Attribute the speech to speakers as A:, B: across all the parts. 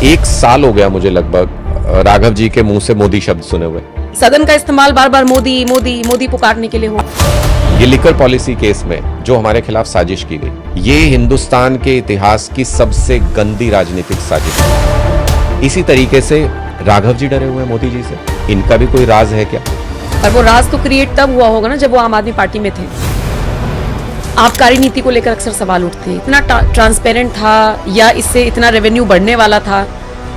A: एक साल हो गया मुझे लगभग राघव जी के मुंह से मोदी शब्द सुने हुए।
B: सदन का इस्तेमाल बार बार मोदी मोदी मोदी पुकारने के लिए हो।
A: ये लिकर पॉलिसी केस में जो हमारे खिलाफ साजिश की गई, ये हिंदुस्तान के इतिहास की सबसे गंदी राजनीतिक साजिश है। इसी तरीके से राघव जी डरे हुए हैं मोदी जी से। इनका भी कोई राज है क्या?
B: और वो राज तो क्रिएट तब हुआ होगा ना जब वो आम आदमी पार्टी में थे। आबकारी नीति को लेकर अक्सर सवाल उठते हैं, इतना ट्रांसपेरेंट था या इससे इतना रेवेन्यू बढ़ने वाला था,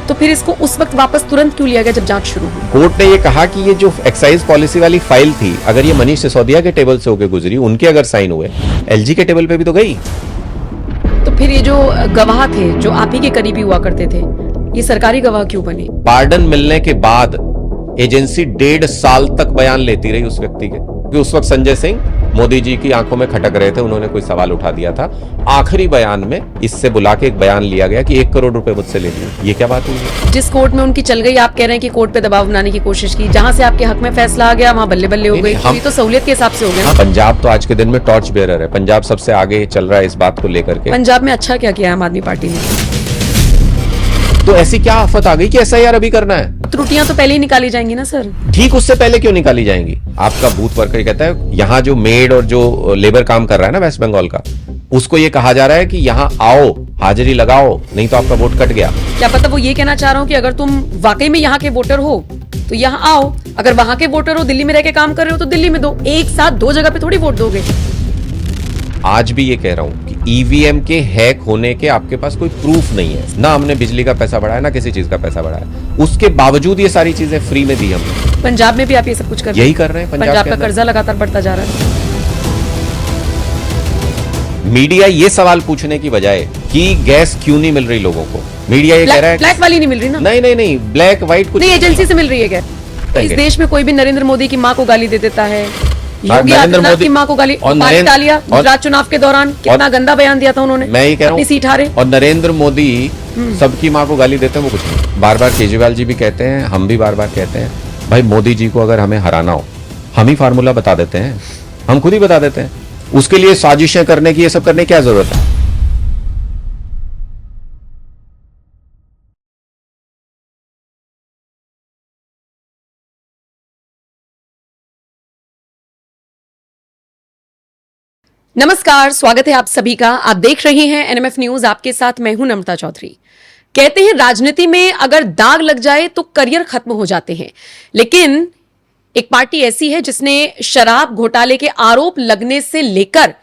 B: तो फिर इसको उस वक्त वापस तुरंत क्यों लिया गया जब जांच शुरू हुई?
A: कोर्ट ने ये कहा कि ये जो एक्साइज पॉलिसी वाली फाइल थी, अगर ये मनीष सिसोदिया के टेबल से होकर गुजरी, उनके अगर साइन हुए, एलजी के टेबल पे भी तो गई।
B: तो फिर ये जो गवाह थे जो आप ही के करीबी हुआ करते थे, ये सरकारी गवाह क्यों बने?
A: पार्डन मिलने के बाद एजेंसी 1.5 साल तक बयान लेती रही उस व्यक्ति के, कि उस वक्त संजय सिंह मोदी जी की आंखों में खटक रहे थे, उन्होंने कोई सवाल उठा दिया था। आखिरी बयान में इससे बुला के एक बयान लिया गया कि 1 करोड़ रुपए मुझसे ले लिए। ये क्या बात हुई है?
B: जिस कोर्ट में उनकी चल गई, आप कह रहे हैं कि कोर्ट पे दबाव बनाने की कोशिश की, जहां से आपके हक में फैसला आ गया वहां बल्ले बल्ले हो गई। ये तो सहूलियत के हिसाब से हो गया।
A: पंजाब तो आज के दिन में टॉर्च बेयरर है। पंजाब सबसे आगे चल रहा है इस बात को लेकर के।
B: पंजाब में अच्छा क्या किया आम आदमी पार्टी ने?
A: तो ऐसी क्या आफत आ गई कि एसआईआर अभी करना है?
B: त्रुटियां तो पहले ही निकाली जाएंगी ना सर।
A: ठीक उससे पहले क्यों निकाली जाएंगी? आपका बूथ वर्कर कहता है यहाँ जो मेड और जो लेबर काम कर रहा है ना वेस्ट बंगाल का, उसको ये कहा जा रहा है कि यहाँ आओ, हाजिरी लगाओ, नहीं तो आपका वोट कट गया।
B: क्या पता वो ये कहना चाह रहा हूँ कि अगर तुम वाकई में यहाँ के वोटर हो तो यहाँ आओ, अगर वहां के वोटर हो, दिल्ली में रह के काम कर रहे हो तो दिल्ली में दो। एक साथ 2 जगह पे थोड़ी वोट दोगे।
A: आज भी ये कह रहा हूं कि ईवीएम के हैक होने के आपके पास कोई प्रूफ नहीं है। ना हमने बिजली का पैसा बढ़ाया, ना किसी चीज का पैसा बढ़ाया, उसके बावजूद ये सारी चीजें फ्री में दी हमने।
B: पंजाब में भी आप ये सब कुछ कर रहे हैं?
A: यही कर रहे हैं।
B: पंजाब का कर्जा लगातार बढ़ता जा रहा है।
A: मीडिया ये सवाल पूछने की बजाय कि गैस क्यों नहीं मिल रही लोगों को, मीडिया ये कह रहा है
B: ब्लैक वाली नहीं मिल रही ना?
A: नहीं, ब्लैक व्हाइट कुछ
B: नहीं, एजेंसी से मिल रही है क्या? इस देश में कोई भी नरेंद्र मोदी की माँ को गाली दे देता है, योगी आदित्यनाथ की माँ को गाली, डालिया गुजरात चुनाव के दौरान कितना गंदा बयान दिया था उन्होंने,
A: मैं ये कह रहा हूँ,
B: अपनी सीट हारे।
A: और नरेंद्र मोदी सबकी माँ को गाली देते हैं, वो कुछ नहीं। बार बार केजरीवाल जी भी कहते हैं, हम भी बार बार कहते हैं, भाई मोदी जी को अगर हमें हराना हो, हम ही फार्मूला बता देते हैं, हम खुद ही बता देते हैं। उसके लिए साजिशें करने की, ये सब करने की क्या जरूरत है?
B: नमस्कार, स्वागत है आप सभी का। आप देख रहे हैं एनएमएफ न्यूज, आपके साथ मैं हूं नम्रता चौधरी। कहते हैं राजनीति में अगर दाग लग जाए तो करियर खत्म हो जाते हैं, लेकिन एक पार्टी ऐसी है जिसने शराब घोटाले के आरोप लगने से लेकर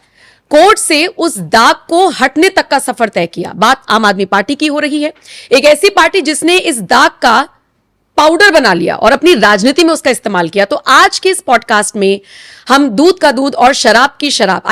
B: कोर्ट से उस दाग को हटने तक का सफर तय किया। बात आम आदमी पार्टी की हो रही है, एक ऐसी पार्टी जिसने इस दाग का पाउडर बना लिया और अपनी राजनीति में उसका इस्तेमाल किया। तो आज के इस पॉडकास्ट में हम दूध का दूध और शराब की शराब,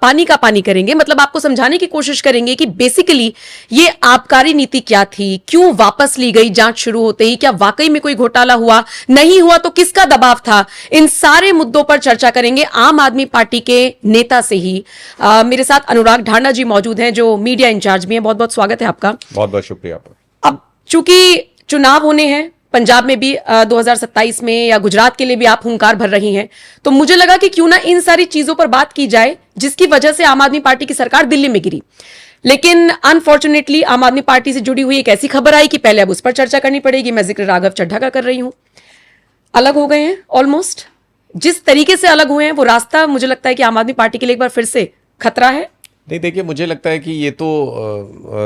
B: पानी का पानी करेंगे। मतलब आपको समझाने की कोशिश करेंगे कि बेसिकली ये आबकारी नीति क्या थी, क्यों वापस ली गई जांच शुरू होते ही, क्या वाकई में कोई घोटाला हुआ, नहीं हुआ तो किसका दबाव था। इन सारे मुद्दों पर चर्चा करेंगे आम आदमी पार्टी के नेता से ही। मेरे साथ अनुराग ढांडा जी मौजूद हैं जो मीडिया इंचार्ज भी हैं। बहुत बहुत स्वागत है आपका।
A: बहुत बहुत शुक्रिया।
B: अब चूंकि चुनाव होने हैं पंजाब में भी 2027 में, या गुजरात के लिए भी आप हुंकार भर रही हैं, तो मुझे लगा कि क्यों ना इन सारी चीजों पर बात की जाए जिसकी वजह से आम आदमी पार्टी की सरकार दिल्ली में गिरी। लेकिन अनफॉर्चुनेटली आम आदमी पार्टी से जुड़ी हुई एक ऐसी खबर आई कि पहले अब उस पर चर्चा करनी पड़ेगी। मैं जिक्र राघव चड्ढा का कर रही हूं। अलग हो गए हैं ऑलमोस्ट। जिस तरीके से अलग हुए हैं वो रास्ता, मुझे लगता है कि आम आदमी पार्टी के लिए एक बार फिर से खतरा है।
A: नहीं, देखिए, मुझे लगता है कि ये तो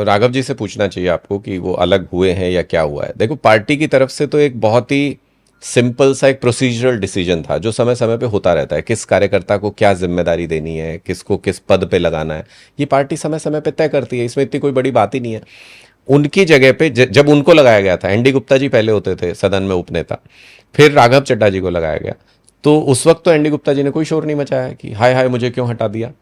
A: राघव जी से पूछना चाहिए आपको कि वो अलग हुए हैं या क्या हुआ है। देखो, पार्टी की तरफ से तो एक बहुत ही सिंपल सा एक प्रोसीजरल डिसीजन था जो समय समय पे होता रहता है। किस कार्यकर्ता को क्या जिम्मेदारी देनी है, किसको किस पद पे लगाना है, ये पार्टी समय समय पे तय करती है। इसमें इतनी कोई बड़ी बात ही नहीं है। उनकी जगह पे जब उनको लगाया गया था, एनडी गुप्ता जी पहले होते थे सदन में उपनेता, फिर राघव चड्ढा जी को लगाया गया, तो उस वक्त तो एनडी गुप्ता जी ने कोई शोर नहीं मचाया कि हाय हाय मुझे क्यों हटा दिया।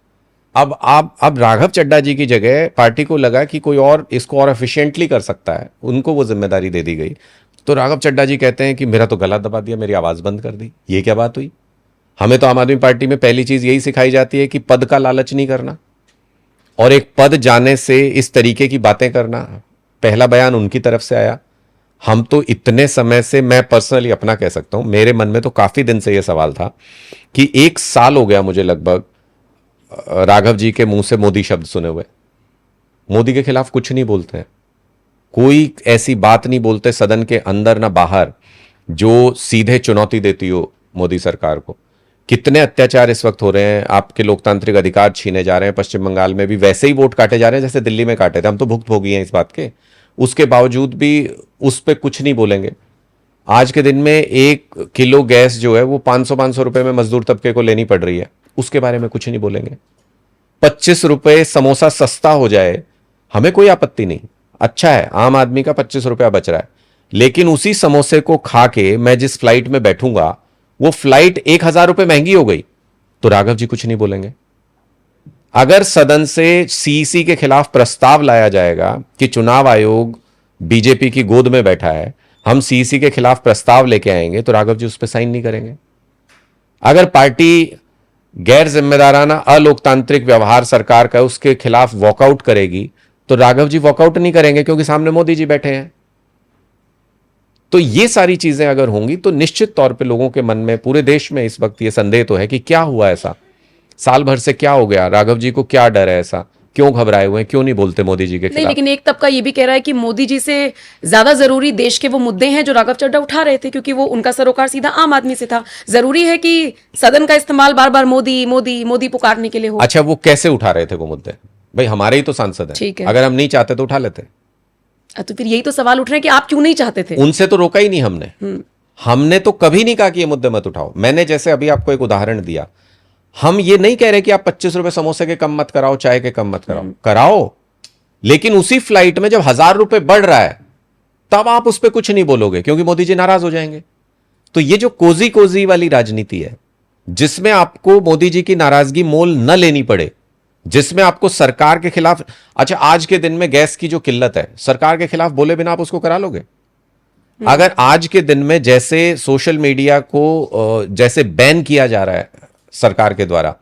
A: अब राघव चड्ढा जी की जगह पार्टी को लगा कि कोई और इसको और एफिशिएंटली कर सकता है, उनको वो जिम्मेदारी दे दी गई। तो राघव चड्ढा जी कहते हैं कि मेरा तो गला दबा दिया, मेरी आवाज़ बंद कर दी। ये क्या बात हुई? हमें तो आम आदमी पार्टी में पहली चीज़ यही सिखाई जाती है कि पद का लालच नहीं करना, और एक पद जाने से इस तरीके की बातें करना। पहला बयान उनकी तरफ से आया। हम तो इतने समय से, मैं पर्सनली अपना कह सकता हूँ, मेरे मन में तो काफ़ी दिन से ये सवाल था कि 1 साल हो गया मुझे लगभग राघव जी के मुंह से मोदी शब्द सुने हुए। मोदी के खिलाफ कुछ नहीं बोलते हैं, कोई ऐसी बात नहीं बोलते सदन के अंदर ना बाहर जो सीधे चुनौती देती हो मोदी सरकार को। कितने अत्याचार इस वक्त हो रहे हैं, आपके लोकतांत्रिक अधिकार छीने जा रहे हैं। पश्चिम बंगाल में भी वैसे ही वोट काटे जा रहे हैं जैसे दिल्ली में काटे थे, हम तो भुक्तभोगी हैं इस बात के। उसके बावजूद भी उस पर कुछ नहीं बोलेंगे। आज के दिन में 1 किलो गैस जो है वो 500 रुपए में मजदूर तबके को लेनी पड़ रही है, उसके बारे में कुछ नहीं बोलेंगे। 25 रुपए समोसा सस्ता हो जाए, हमें कोई आपत्ति नहीं, अच्छा है, आम आदमी का 25 रुपया बच रहा है। लेकिन उसी समोसे को खा के मैं जिस फ्लाइट में बैठूंगा वो फ्लाइट 1,000 रुपए महंगी हो गई तो राघव जी कुछ नहीं बोलेंगे। अगर सदन से सीईसी के खिलाफ प्रस्ताव लाया जाएगा कि चुनाव आयोग बीजेपी की गोद में बैठा है, हम सीईसी के खिलाफ प्रस्ताव लेके आएंगे, तो राघव जी उस पर साइन नहीं करेंगे। अगर पार्टी गैर जिम्मेदाराना अलोकतांत्रिक व्यवहार सरकार का उसके खिलाफ वॉकआउट करेगी तो राघव जी वॉकआउट नहीं करेंगे क्योंकि सामने मोदी जी बैठे हैं। तो ये सारी चीजें अगर होंगी तो निश्चित तौर पे लोगों के मन में, पूरे देश में इस वक्त ये संदेह तो है कि क्या हुआ ऐसा, साल भर से क्या हो गया, राघव जी को क्या डर है, ऐसा क्यों घबराए हुए हैं, क्यों नहीं बोलते मोदी जी के
B: नहीं,
A: खिलाफ।
B: लेकिन एक तबका ये भी कह रहा है कि मोदी जी से ज्यादा जरूरी देश के वो मुद्दे हैं जो राघव चड्ढा उठा रहे थे, क्योंकि वो उनका सरोकार सीधा आम आदमी से था। जरूरी है कि सदन का इस्तेमाल बार बार मोदी मोदी मोदी पुकारने के लिए हो।
A: अच्छा, वो कैसे उठा रहे थे वो मुद्दे? भाई हमारे ही तो सांसद
B: ठीक
A: हैं,
B: है।
A: अगर हम नहीं चाहते तो उठा लेते।
B: तो फिर यही तो सवाल उठ रहे हैं कि आप क्यों नहीं चाहते थे?
A: उनसे तो रोका ही नहीं हमने तो कभी नहीं कहा कि ये मुद्दे मत उठाओ। मैंने जैसे अभी आपको एक उदाहरण दिया, हम ये नहीं कह रहे कि आप 25 रुपए समोसे के कम मत कराओ, चाय के कम मत कराओ, कराओ, लेकिन उसी फ्लाइट में जब 1,000 रुपए बढ़ रहा है तब आप उस पर कुछ नहीं बोलोगे क्योंकि मोदी जी नाराज हो जाएंगे। तो ये जो कोजी कोजी वाली राजनीति है, जिसमें आपको मोदी जी की नाराजगी मोल न लेनी पड़े, जिसमें आपको सरकार के खिलाफ, अच्छा आज के दिन में गैस की जो किल्लत है, सरकार के खिलाफ बोले बिना आप उसको करा लोगे? अगर आज के दिन में जैसे सोशल मीडिया को जैसे बैन किया जा रहा है सरकार के द्वारा,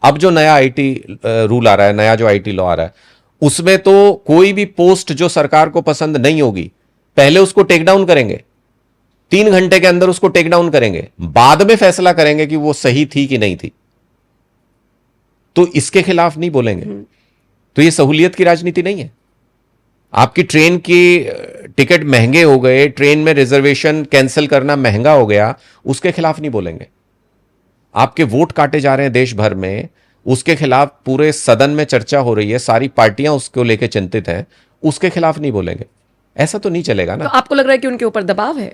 A: अब जो नया आईटी रूल आ रहा है, नया जो आईटी लॉ आ रहा है, उसमें तो कोई भी पोस्ट जो सरकार को पसंद नहीं होगी पहले उसको टेक डाउन करेंगे, 3 घंटे के अंदर उसको टेक डाउन करेंगे, बाद में फैसला करेंगे कि वो सही थी कि नहीं थी। तो इसके खिलाफ नहीं बोलेंगे। तो ये सहूलियत की राजनीति नहीं है। आपकी ट्रेन की टिकट महंगे हो गए, ट्रेन में रिजर्वेशन कैंसिल करना महंगा हो गया, उसके खिलाफ नहीं बोलेंगे। आपके वोट काटे जा रहे हैं देश भर में, उसके खिलाफ पूरे सदन में चर्चा हो रही है, सारी पार्टियां उसको लेकर चिंतित हैं, उसके खिलाफ नहीं बोलेंगे। ऐसा तो नहीं चलेगा ना।
B: तो आपको लग रहा है कि उनके ऊपर दबाव है?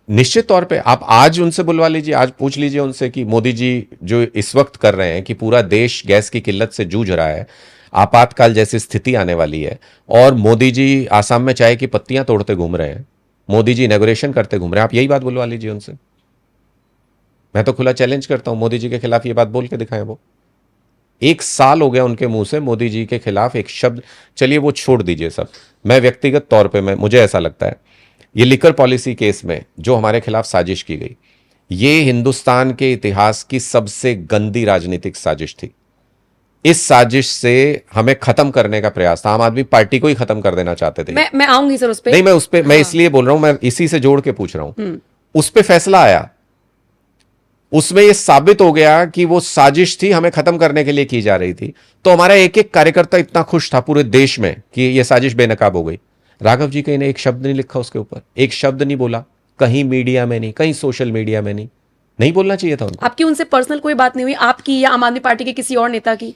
A: निश्चित तौर पे आप आज उनसे बुलवा लीजिए, आज पूछ लीजिए उनसे कि मोदी जी जो इस वक्त कर रहे हैं कि पूरा देश गैस की किल्लत से जूझ रहा है, आपातकाल जैसी स्थिति आने वाली है, और मोदी जी आसाम में चाय की पत्तियां तोड़ते घूम रहे हैं, मोदी जी इनॉग्रेशन करते घूम रहे हैं, आप यही बात बुलवा लीजिए उनसे। मैं तो खुला चैलेंज करता हूं, मोदी जी के खिलाफ ये बात बोल के दिखाएं। वो 1 साल हो गया उनके मुंह से मोदी जी के खिलाफ एक शब्द, चलिए वो छोड़ दीजिए सब, मैं व्यक्तिगत तौर पे मुझे ऐसा लगता है ये लिकर पॉलिसी केस में जो हमारे खिलाफ साजिश की गई, ये हिंदुस्तान के इतिहास की सबसे गंदी राजनीतिक साजिश थी। इस साजिश से हमें खत्म करने का प्रयास था, आम आदमी पार्टी को ही खत्म कर देना चाहते थे।
B: मैं आऊंगी सर उस पे।
A: नहीं, मैं उस पे मैं इसलिए बोल रहा हूं, मैं इसी से जोड़ के पूछ रहा हूं। उस पे फैसला आया, उसमें यह साबित हो गया कि वो साजिश थी, हमें खत्म करने के लिए की जा रही थी। तो हमारा एक एक कार्यकर्ता इतना खुश था पूरे देश में कि यह साजिश बेनकाब हो गई। राघव जी कहीं ने एक शब्द नहीं लिखा उसके ऊपर, एक शब्द नहीं बोला, कहीं मीडिया में नहीं, कहीं सोशल मीडिया में नहीं बोलना चाहिए था उनको।
B: आपकी उनसे पर्सनल कोई बात नहीं हुई, आपकी या आम आदमी पार्टी के किसी और नेता की,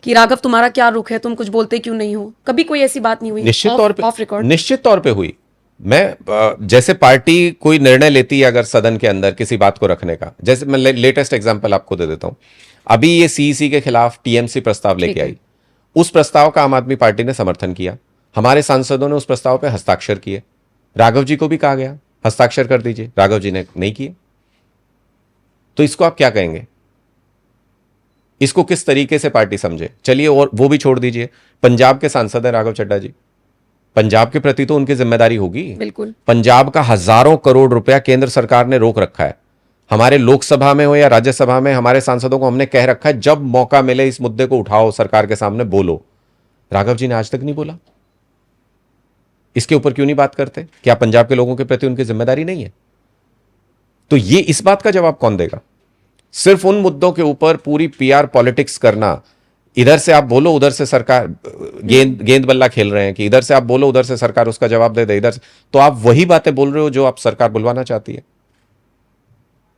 B: कि राघव तुम्हारा क्या रुख है, तुम कुछ बोलते क्यों नहीं हो? कभी कोई ऐसी बात नहीं हुई?
A: निश्चित तौर पे हुई। मैं जैसे पार्टी कोई निर्णय लेती है अगर सदन के अंदर किसी बात को रखने का, जैसे मैं लेटेस्ट एग्जांपल आपको दे देता हूं, अभी ये सीईसी के खिलाफ टीएमसी प्रस्ताव लेके आई, उस प्रस्ताव का आम आदमी पार्टी ने समर्थन किया, हमारे सांसदों ने उस प्रस्ताव पर हस्ताक्षर किए, राघव जी को भी कहा गया हस्ताक्षर कर दीजिए, राघव जी ने नहीं किए। तो इसको आप क्या कहेंगे? इसको किस तरीके से पार्टी समझे? चलिए, और वो भी छोड़ दीजिए, पंजाब के सांसद हैं राघव चड्ढा जी, पंजाब के प्रति तो उनकी जिम्मेदारी होगी।
B: बिल्कुल।
A: पंजाब का हजारों करोड़ रुपया केंद्र सरकार ने रोक रखा है। हमारे लोकसभा में हो या राज्यसभा में हमारे सांसदों को हमने कह रखा है जब मौका मिले इस मुद्दे को उठाओ, सरकार के सामने बोलो। राघव जी ने आज तक नहीं बोला। इसके ऊपर क्यों नहीं बात करते? क्या पंजाब के लोगों के प्रति उनकी जिम्मेदारी नहीं है? तो ये इस बात का जवाब कौन देगा? सिर्फ उन मुद्दों के ऊपर पूरी पीआर पॉलिटिक्स करना, इधर से आप बोलो उधर से सरकार गेंद बल्ला खेल रहे हैं कि इधर से आप बोलो उधर से सरकार उसका जवाब दे दे, इधर से। तो आप वही बातें बोल रहे हो जो आप सरकार बुलवाना चाहती है।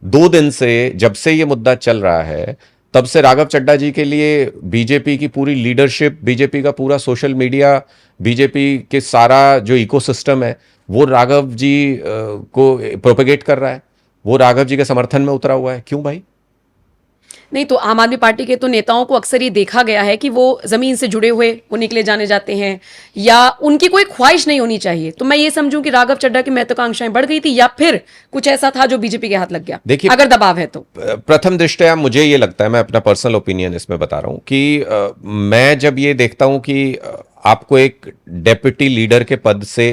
A: 2 दिन से जब से ये मुद्दा चल रहा है तब से राघव चड्ढा जी के लिए बीजेपी की पूरी लीडरशिप, बीजेपी का पूरा सोशल मीडिया, बीजेपी के सारा जो इकोसिस्टम है वो राघव जी को प्रोपेगेट कर रहा है, वो राघव जी के समर्थन में उतरा हुआ है। क्यों भाई?
B: नहीं तो आम आदमी पार्टी के तो नेताओं को अक्सर ये देखा गया है कि वो जमीन से जुड़े हुए वो निकले जाने जाते हैं, या उनकी कोई ख्वाहिश नहीं होनी चाहिए। तो मैं ये समझूं कि राघव चड्ढा की महत्वाकांक्षाएं बढ़ गई थी, या फिर कुछ ऐसा था जो बीजेपी के हाथ लग गया।
A: देखिए,
B: अगर दबाव है तो
A: प्रथम दृष्टया मुझे ये लगता है, मैं अपना पर्सनल ओपिनियन इसमें बता रहा हूं कि मैं जब ये देखता हूं कि आपको एक डेप्यूटी लीडर के पद से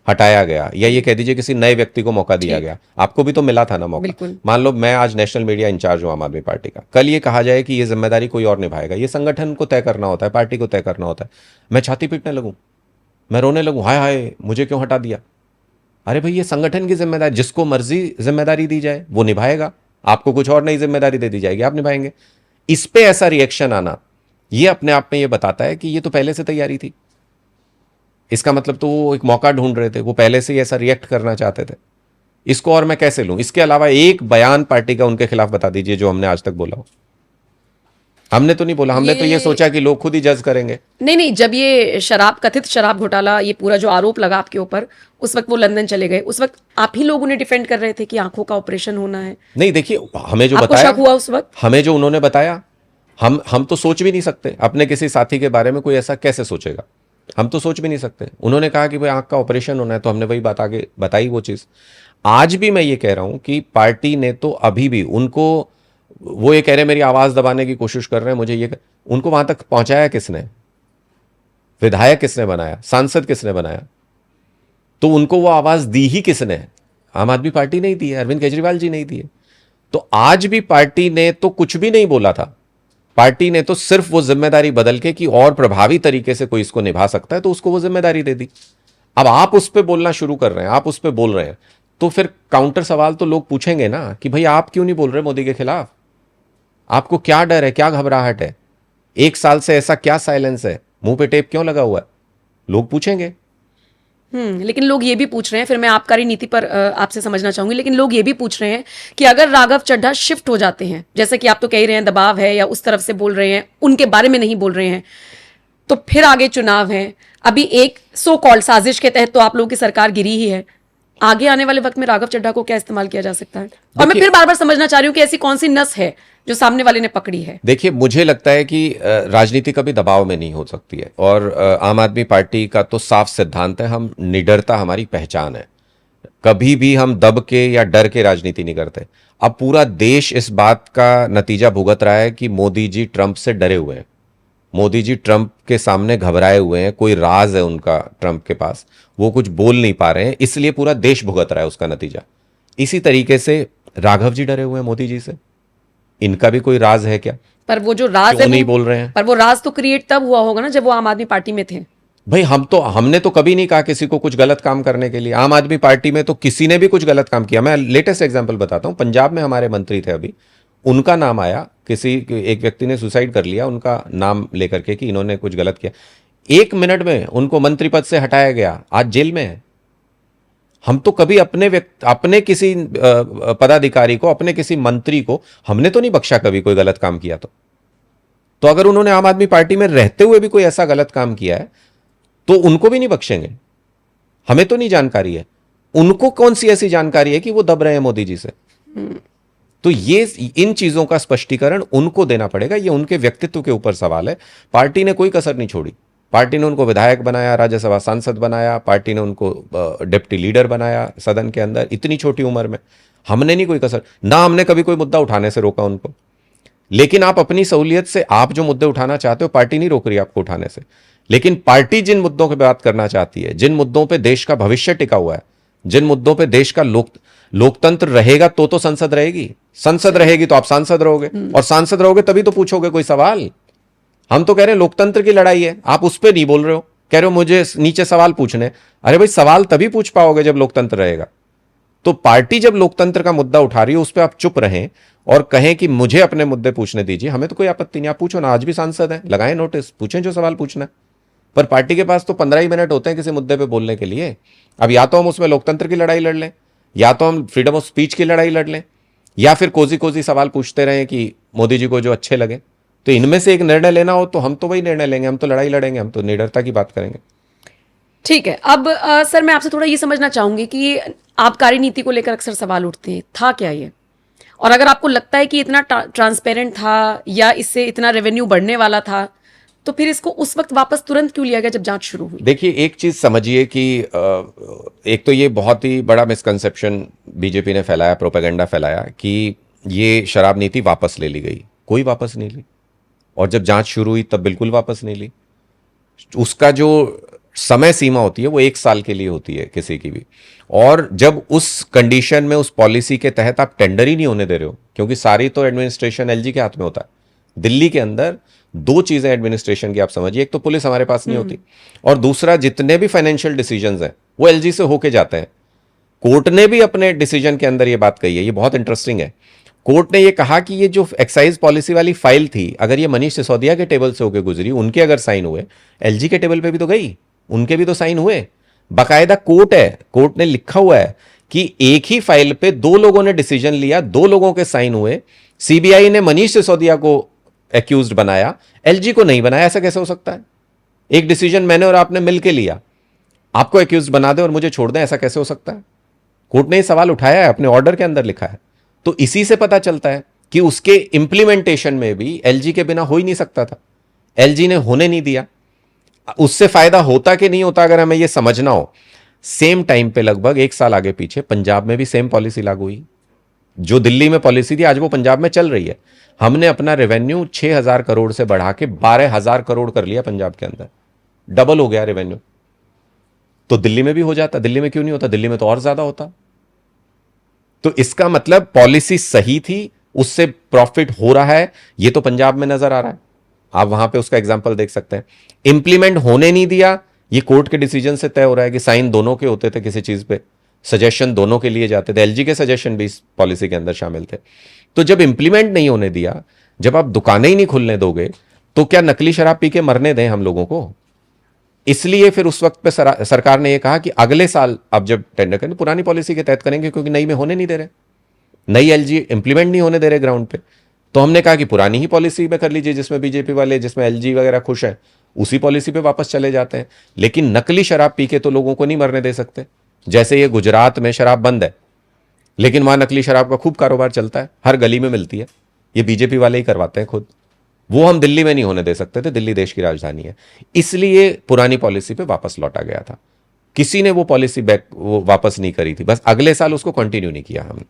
A: हटाया गया, या ये कह दीजिए किसी नए व्यक्ति को मौका दिया गया, आपको भी तो मिला था ना मौका।
B: बिल्कुल।
A: मान लो मैं आज नेशनल मीडिया इंचार्ज हूं आम आदमी पार्टी का, कल ये कहा जाए कि ये जिम्मेदारी कोई और निभाएगा, ये संगठन को तय करना होता है, पार्टी को तय करना होता है। मैं छाती पीटने लगूं, मैं रोने लगूं, हाय हाय मुझे क्यों हटा दिया? अरे भाई, ये संगठन की जिम्मेदारी, जिसको मर्जी जिम्मेदारी दी जाए वो निभाएगा, आपको कुछ और नई जिम्मेदारी दे दी जाएगी, आप निभाएंगे। इस पे ऐसा रिएक्शन आना, ये अपने आप में ये बताता है कि ये तो पहले से तैयारी थी। इसका मतलब तो वो एक मौका ढूंढ रहे थे, वो पहले से ही ऐसा रिएक्ट करना चाहते थे। इसको और मैं कैसे लूं? इसके अलावा एक बयान पार्टी का उनके खिलाफ बता दीजिए जो हमने आज तक बोला हो। हमने तो नहीं बोला, हमने तो ये सोचा कि लोग खुद ही जज करेंगे।
B: नहीं, जब ये कथित शराब घोटाला, ये पूरा जो आरोप लगा आपके ऊपर, उस वक्त वो लंदन चले गए, उस वक्त आप ही लोग उन्हें डिफेंड कर रहे थे कि आंखों का ऑपरेशन होना है।
A: नहीं, देखिए, हमें जो
B: आपको
A: बताया,
B: शक हुआ उस वक्त?
A: हमें जो उन्होंने बताया, हम तो सोच भी नहीं सकते अपने किसी साथी के बारे में, कोई ऐसा कैसे सोचेगा? हम तो सोच भी नहीं सकते। उन्होंने कहा कि भाई आंख का ऑपरेशन होना है, तो हमने वही बात आगे बताई वो चीज। आज भी मैं ये कह रहा हूं कि पार्टी ने तो अभी भी उनको, वो ये कह रहे हैं मेरी आवाज दबाने की कोशिश कर रहे हैं, मुझे ये, उनको वहां तक पहुंचाया किसने? विधायक किसने बनाया? सांसद किसने बनाया? तो उनको वो आवाज दी ही किसने? आम आदमी पार्टी नहीं दी है, अरविंद केजरीवाल जी नहीं दिए। तो आज भी पार्टी ने तो कुछ भी नहीं बोला था। पार्टी ने तो सिर्फ वो जिम्मेदारी बदल के कि और प्रभावी तरीके से कोई इसको निभा सकता है तो उसको वो जिम्मेदारी दे दी। अब आप उस पर बोलना शुरू कर रहे हैं, आप उस पर बोल रहे हैं, तो फिर काउंटर सवाल तो लोग पूछेंगे ना कि भाई आप क्यों नहीं बोल रहे मोदी के खिलाफ? आपको क्या डर है, क्या घबराहट है? 1 साल से ऐसा क्या साइलेंस है? मुंह पे टेप क्यों लगा हुआ है? लोग पूछेंगे।
B: लेकिन लोग ये भी पूछ रहे हैं, फिर मैं आबकारी नीति पर आपसे समझना चाहूंगी, लेकिन लोग ये भी पूछ रहे हैं कि अगर राघव चड्ढा शिफ्ट हो जाते हैं, जैसे कि आप तो कह ही रहे हैं दबाव है या उस तरफ से बोल रहे हैं, उनके बारे में नहीं बोल रहे हैं, तो फिर आगे चुनाव है, अभी एक सो कॉल्ड साजिश के तहत तो आप लोगों की सरकार गिरी ही है, आगे आने वाले वक्त में राघव चड्ढा को क्या इस्तेमाल किया जा सकता है? और मैं फिर बार बार समझना चाह रही हूँ कि ऐसी कौन सी नस है जो सामने वाले ने पकड़ी है।
A: देखिए, मुझे लगता है कि राजनीति कभी दबाव में नहीं हो सकती है, और आम आदमी पार्टी का तो साफ सिद्धांत है, हम निडरता हमारी पहचान है, कभी भी हम दब के या डर के राजनीति नहीं करते। अब पूरा देश इस बात का नतीजा भुगत रहा है कि मोदी जी ट्रंप से डरे हुए हैं, मोदी जी ट्रंप के सामने घबराए हुए हैं, कोई राज है उनका ट्रंप के पास, वो कुछ बोल नहीं पा रहे हैं, इसलिए पूरा देश भुगत रहा है उसका नतीजा। इसी तरीके से राघव जी डरे हुए हैं मोदी जी से, इनका भी कोई राज है क्या?
B: पर वो जो राज
A: क्यों
B: है
A: नहीं बोल रहे हैं?
B: पर वो राज तो क्रिएट तब हुआ होगा ना जब वो आम आदमी पार्टी में थे।
A: भाई हमने तो कभी नहीं कहा किसी को कुछ गलत काम करने के लिए। आम आदमी पार्टी में तो किसी ने भी कुछ गलत काम किया? मैं लेटेस्ट एग्जांपल बताता हूं, पंजाब में हमारे मंत्री थे अभी, उनका नाम आया, किसी एक व्यक्ति ने सुसाइड कर लिया उनका नाम लेकर के कि इन्होंने कुछ गलत किया, 1 मिनट में उनको मंत्री पद से हटाया गया, आज जेल में है। हम तो कभी अपने किसी पदाधिकारी को, अपने किसी मंत्री को हमने तो नहीं बख्शा कभी कोई गलत काम किया। तो अगर उन्होंने आम आदमी पार्टी में रहते हुए भी कोई ऐसा गलत काम किया है तो उनको भी नहीं बख्शेंगे। हमें तो नहीं जानकारी है, उनको कौन सी ऐसी जानकारी है कि वो दब रहे हैं मोदी जी से? तो ये इन चीजों का स्पष्टीकरण उनको देना पड़ेगा, ये उनके व्यक्तित्व के ऊपर सवाल है। पार्टी ने कोई कसर नहीं छोड़ी, पार्टी ने उनको विधायक बनाया, राज्यसभा सांसद बनाया, पार्टी ने उनको डिप्टी लीडर बनाया सदन के अंदर, इतनी छोटी उम्र में। हमने नहीं कोई कसर, ना हमने कभी कोई मुद्दा उठाने से रोका उनको। लेकिन आप अपनी सहूलियत से आप जो मुद्दे उठाना चाहते हो, पार्टी नहीं रोक रही आपको उठाने से, लेकिन पार्टी जिन मुद्दों की बात करना चाहती है, जिन मुद्दों पे देश का भविष्य टिका हुआ है, जिन मुद्दों पे देश का लोकतंत्र रहेगा तो संसद रहेगी, संसद रहेगी तो आप सांसद रहोगे, और सांसद रहोगे तभी तो पूछोगे कोई सवाल। हम तो कह रहे हैं लोकतंत्र की लड़ाई है, आप उस पर नहीं बोल रहे हो, कह रहे हो मुझे नीचे सवाल पूछने। अरे भाई, सवाल तभी पूछ पाओगे जब लोकतंत्र रहेगा। तो पार्टी जब लोकतंत्र का मुद्दा उठा रही है उस पर आप चुप रहें और कहें कि मुझे अपने मुद्दे पूछने दीजिए, हमें तो कोई आपत्ति नहीं, आप पूछो ना, आज भी सांसद हैं, लगाएं नोटिस, पूछें जो सवाल पूछना है। पर पार्टी के पास तो 15 ही मिनट होते हैं किसी मुद्दे पे बोलने के लिए। अब या तो हम उसमें लोकतंत्र की लड़ाई लड़ लें, या तो हम फ्रीडम ऑफ स्पीच की लड़ाई लड़ लें, या फिर कोजी कोजी सवाल पूछते रहें कि मोदी जी को जो अच्छे लगे। तो इनमें से एक निर्णय लेना हो तो हम तो वही निर्णय लेंगे, हम तो लड़ाई लड़ेंगे, हम तो निडरता की बात करेंगे।
B: ठीक है। अब सर मैं आपसे थोड़ा ये समझना चाहूंगी कि आबकारी नीति को लेकर अक्सर सवाल उठते हैं, था क्या ये? और अगर आपको लगता है कि इतना ट्रांसपेरेंट था या इससे इतना रेवेन्यू बढ़ने वाला था, तो फिर इसको उस वक्त वापस तुरंत क्यों लिया गया जब जांच शुरू हुई?
A: देखिए, एक चीज समझिए कि एक तो ये बहुत ही बड़ा मिसकंसेप्शन बीजेपी ने फैलाया, प्रोपेगेंडा फैलाया कि ये शराब नीति वापस ले ली गई। कोई वापस नहीं ली, और जब जांच शुरू हुई तब बिल्कुल वापस नहीं ली। उसका जो समय सीमा होती है वो 1 साल के लिए होती है किसी की भी, और जब उस कंडीशन में उस पॉलिसी के तहत आप टेंडर ही नहीं होने दे रहे हो, क्योंकि सारी तो एडमिनिस्ट्रेशन एलजी के हाथ में होता है। दिल्ली के अंदर दो चीजें एडमिनिस्ट्रेशन की आप समझिए, एक तो पुलिस हमारे पास नहीं होती, और दूसरा जितने भी फाइनेंशियल डिसीजंस हैं वो एलजी से होके जाते हैं। कोर्ट ने भी अपने डिसीजन के अंदर ये बात कही है, ये बहुत इंटरेस्टिंग है। कोर्ट ने ये कहा कि ये जो एक्साइज पॉलिसी वाली फाइल थी, अगर ये मनीष सिसोदिया के टेबल से होकर गुजरी, उनके अगर साइन हुए, एलजी के टेबल पे भी तो गई, उनके भी तो साइन हुए। बाकायदा कोर्ट है, कोर्ट ने लिखा हुआ है कि एक ही फाइल पे दो लोगों ने डिसीजन लिया, दो लोगों के साइन हुए। सीबीआई ने मनीष सिसोदिया को एक्यूज्ड बनाया, एलजी को नहीं बनाया। ऐसा कैसे हो सकता है? एक डिसीजन मैंने और आपने मिलकर लिया, आपको एक्यूज्ड बना दे और मुझे छोड़ दें, ऐसा कैसे हो सकता है? कोर्ट ने यह सवाल उठाया है, अपने ऑर्डर के अंदर लिखा है। तो इसी से पता चलता है कि उसके इंप्लीमेंटेशन में भी एलजी के बिना हो ही नहीं सकता था, एलजी ने होने नहीं दिया। उससे फायदा होता कि नहीं होता, अगर हमें यह समझना हो, सेम टाइम पे लगभग 1 साल आगे पीछे पंजाब में भी सेम पॉलिसी लागू हुई। जो दिल्ली में पॉलिसी थी आज वो पंजाब में चल रही है। हमने अपना रेवेन्यू 6,000 करोड़ से बढ़ा के 12,000 करोड़ कर लिया पंजाब के अंदर, डबल हो गया रेवेन्यू। तो दिल्ली में भी हो जाता, दिल्ली में क्यों नहीं होता? दिल्ली में तो और ज्यादा होता। तो इसका मतलब पॉलिसी सही थी, उससे प्रॉफिट हो रहा है, ये तो पंजाब में नजर आ रहा है। आप वहां पे उसका एग्जांपल देख सकते हैं। इंप्लीमेंट होने नहीं दिया, ये कोर्ट के डिसीजन से तय हो रहा है कि साइन दोनों के होते थे किसी चीज पे, सजेशन दोनों के लिए जाते थे, एलजी के सजेशन भी इस पॉलिसी के अंदर शामिल थे। तो जब इंप्लीमेंट नहीं होने दिया, जब आप दुकानें ही नहीं खुलने दोगे, तो क्या नकली शराब पी के मरने दें हम लोगों को? इसलिए फिर उस वक्त पे सरकार ने यह कहा कि अगले साल अब जब टेंडर करें पुरानी पॉलिसी के तहत करेंगे, क्योंकि नई में होने नहीं दे रहे, नई एलजी इंप्लीमेंट नहीं होने दे रहे ग्राउंड पे। तो हमने कहा कि पुरानी ही पॉलिसी में कर लीजिए, जिसमें बीजेपी वाले, जिसमें एलजी वगैरह खुश है, उसी पॉलिसी पे वापस चले जाते हैं। लेकिन नकली शराब पी के तो लोगों को नहीं मरने दे सकते। जैसे ये गुजरात में शराब बंद है, लेकिन वहां नकली शराब का खूब कारोबार चलता है, हर गली में मिलती है, ये बीजेपी वाले ही करवाते हैं खुद। वो हम दिल्ली में नहीं होने दे सकते थे, दिल्ली देश की राजधानी है, इसलिए पुरानी पॉलिसी पे वापस लौटा गया था। किसी ने वो पॉलिसी वो वापस नहीं करी थी, बस अगले साल उसको कंटिन्यू नहीं किया हमने।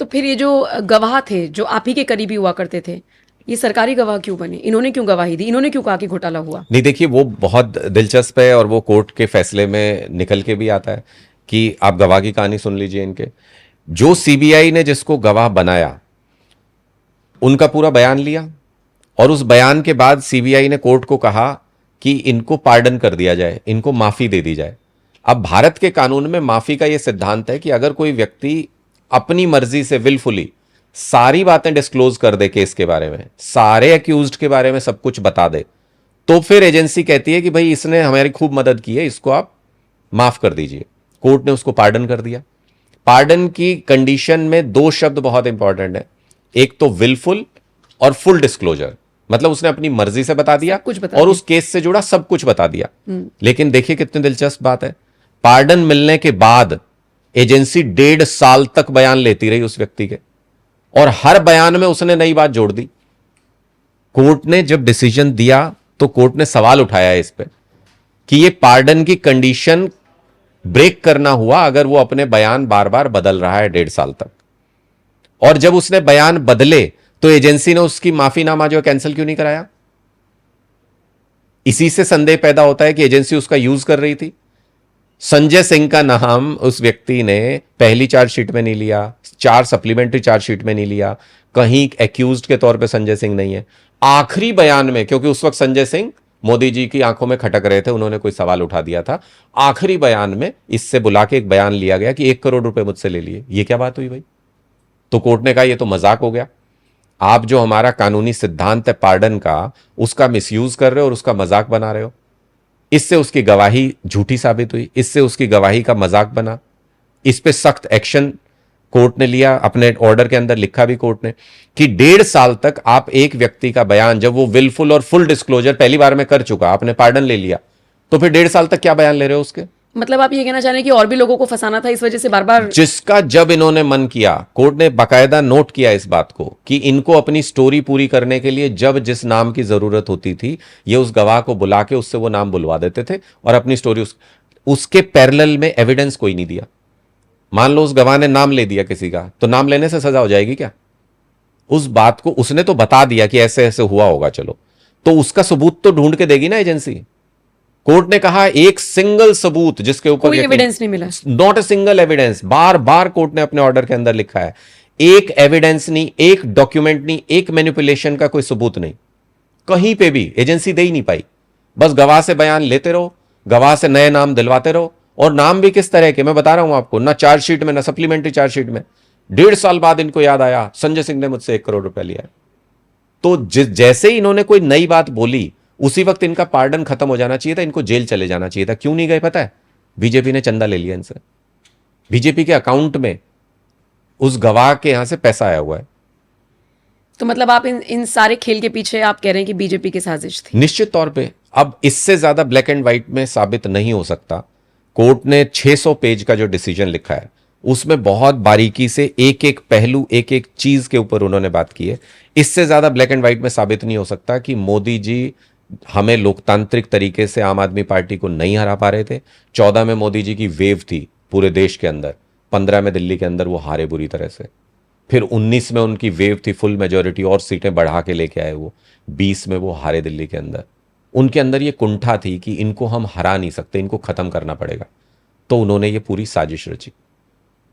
B: तो फिर ये जो गवाह थे, जो आप ही के करीबी हुआ करते थे, ये सरकारी गवाह क्यों बने? इन्होंने क्यों गवाही दी? इन्होंने क्यों कहा कि घोटाला हुआ?
A: नहीं, देखिए वो बहुत दिलचस्प है, और वो कोर्ट के फैसले में निकल के भी आता है कि आप गवाह की कहानी सुन लीजिए इनके। जो सीबीआई ने जिसको गवाह बनाया, उनका पूरा बयान लिया, और उस बयान के बाद सीबीआई ने कोर्ट को कहा कि इनको पार्डन कर दिया जाए, इनको माफी दे दी जाए। अब भारत के कानून में माफी का यह सिद्धांत है कि अगर कोई व्यक्ति अपनी मर्जी से विलफुली सारी बातें डिस्क्लोज कर दे केस के बारे में, सारे अक्यूज्ड के बारे में सब कुछ बता दे, तो फिर एजेंसी कहती है कि भाई इसने हमारी खूब मदद की है, इसको आप माफ कर दीजिए। कोर्ट ने उसको पार्डन कर दिया। पार्डन की कंडीशन में दो शब्द बहुत इंपॉर्टेंट है, एक तो विलफुल और फुल डिस्क्लोजर। मतलब उसने अपनी मर्जी से बता दिया और उस केस से जुड़ा सब कुछ बता दिया। लेकिन देखिए कितनी दिलचस्प बात है, पार्डन मिलने के बाद एजेंसी 1.5 साल तक बयान लेती रही उस व्यक्ति के, और हर बयान में उसने नई बात जोड़ दी। कोर्ट ने जब डिसीजन दिया तो कोर्ट ने सवाल उठाया इस पे कि ये पार्डन की कंडीशन ब्रेक करना हुआ अगर वो अपने बयान बार बार बदल रहा है 1.5 साल तक, और जब उसने बयान बदले तो एजेंसी ने उसकी माफीनामा जो कैंसिल क्यों नहीं कराया? इसी से संदेह पैदा होता है कि एजेंसी उसका यूज कर रही थी। संजय सिंह का नाम उस व्यक्ति ने पहली चार्जशीट में नहीं लिया, 4 सप्लीमेंट्री चार्जशीट में नहीं लिया, कहीं एक्यूज्ड के तौर पे संजय सिंह नहीं है। आखिरी बयान में, क्योंकि उस वक्त संजय सिंह मोदी जी की आंखों में खटक रहे थे, उन्होंने कोई सवाल उठा दिया था, आखिरी बयान में इससे बुला के एक बयान लिया गया कि 1 करोड़ रुपए मुझसे ले लिए। ये क्या बात हुई भाई? तो कोर्ट ने कहा ये तो मजाक हो गया, आप जो हमारा कानूनी सिद्धांत है पार्डन का, उसका मिसयूज कर रहे हो और उसका मजाक बना रहे हो। इससे उसकी गवाही झूठी साबित हुई, इससे उसकी गवाही का मजाक बना। इस पे सख्त एक्शन कोर्ट ने लिया, अपने ऑर्डर के अंदर लिखा भी कोर्ट ने कि 1.5 साल तक आप एक व्यक्ति का बयान, जब वो विलफुल और फुल डिस्क्लोजर पहली बार में कर चुका, आपने पार्डन ले लिया, तो फिर 1.5 साल तक क्या बयान ले रहे हो उसके?
B: मतलब आप ये कहना चाह रहे हैं कि और भी लोगों को फंसाना था, इस वजह से बार बार
A: जिसका जब इन्होंने मन किया, कोर्ट ने बाकायदा नोट किया इस बात को कि इनको अपनी स्टोरी पूरी करने के लिए जब जिस नाम की जरूरत होती थी, ये उस गवाह को बुला के उससे वो नाम बुलवा देते थे और अपनी स्टोरी उसके पैरेलल में एविडेंस कोई नहीं दिया। मान लो उस गवाह ने नाम ले दिया किसी का, तो नाम लेने से सजा हो जाएगी क्या? उस बात को उसने तो बता दिया कि ऐसे ऐसे हुआ होगा, चलो, तो उसका सबूत तो ढूंढ के देगी ना एजेंसी। कोर्ट ने कहा एक सिंगल सबूत जिसके ऊपर
B: कोई एविडेंस नहीं मिला,
A: not a single evidence. Bar bar court ने अपने ऑर्डर के अंदर लिखा है, एक एविडेंस नहीं, एक डॉक्यूमेंट नहीं, एक मैनिपुलेशन का कोई सबूत नहीं, कहीं पे भी एजेंसी दे ही नहीं पाई। बस गवाह से बयान लेते रहो, गवाह से नए नाम दिलवाते रहो, और नाम भी किस तरह के, मैं बता रहा हूं आपको, ना चार्जशीट में ना सप्लीमेंट्री चार्जशीट में। 1.5 साल बाद इनको याद आया संजय सिंह ने मुझसे 1 करोड़ रुपया लिया है। तो जैसे ही इन्होंने कोई नई बात बोली, उसी वक्त इनका पार्डन खत्म हो जाना चाहिए था, इनको जेल चले जाना चाहिए था। क्यों नहीं गए पता है? बीजेपी ने चंदा ले लिया इनसे, बीजेपी के अकाउंट में उस गवाह के यहां से पैसा आया हुआ है।
B: तो मतलब आप इन सारे खेल के पीछे आप कह रहे हैं कि बीजेपी की साजिश थी?
A: निश्चित तौर पे। अब इससे ज्यादा ब्लैक एंड व्हाइट में साबित नहीं हो सकता। कोर्ट ने 600 पेज का जो डिसीजन लिखा है, उसमें बहुत बारीकी से एक एक पहलू, एक एक चीज के ऊपर उन्होंने बात की है। इससे ज्यादा ब्लैक एंड व्हाइट में साबित नहीं हो सकता कि मोदी जी हमें लोकतांत्रिक तरीके से आम आदमी पार्टी को नहीं हरा पा रहे थे। 14 में मोदी जी की वेव थी पूरे देश के अंदर, 15 में दिल्ली के अंदर वो हारे बुरी तरह से, फिर 19 में उनकी वेव थी फुल मेजोरिटी और सीटें बढ़ा के लेके आए वो, 20 में वो हारे दिल्ली के अंदर। उनके अंदर ये कुंठा थी कि इनको हम हरा नहीं सकते, इनको खत्म करना पड़ेगा। तो उन्होंने ये पूरी साजिश रची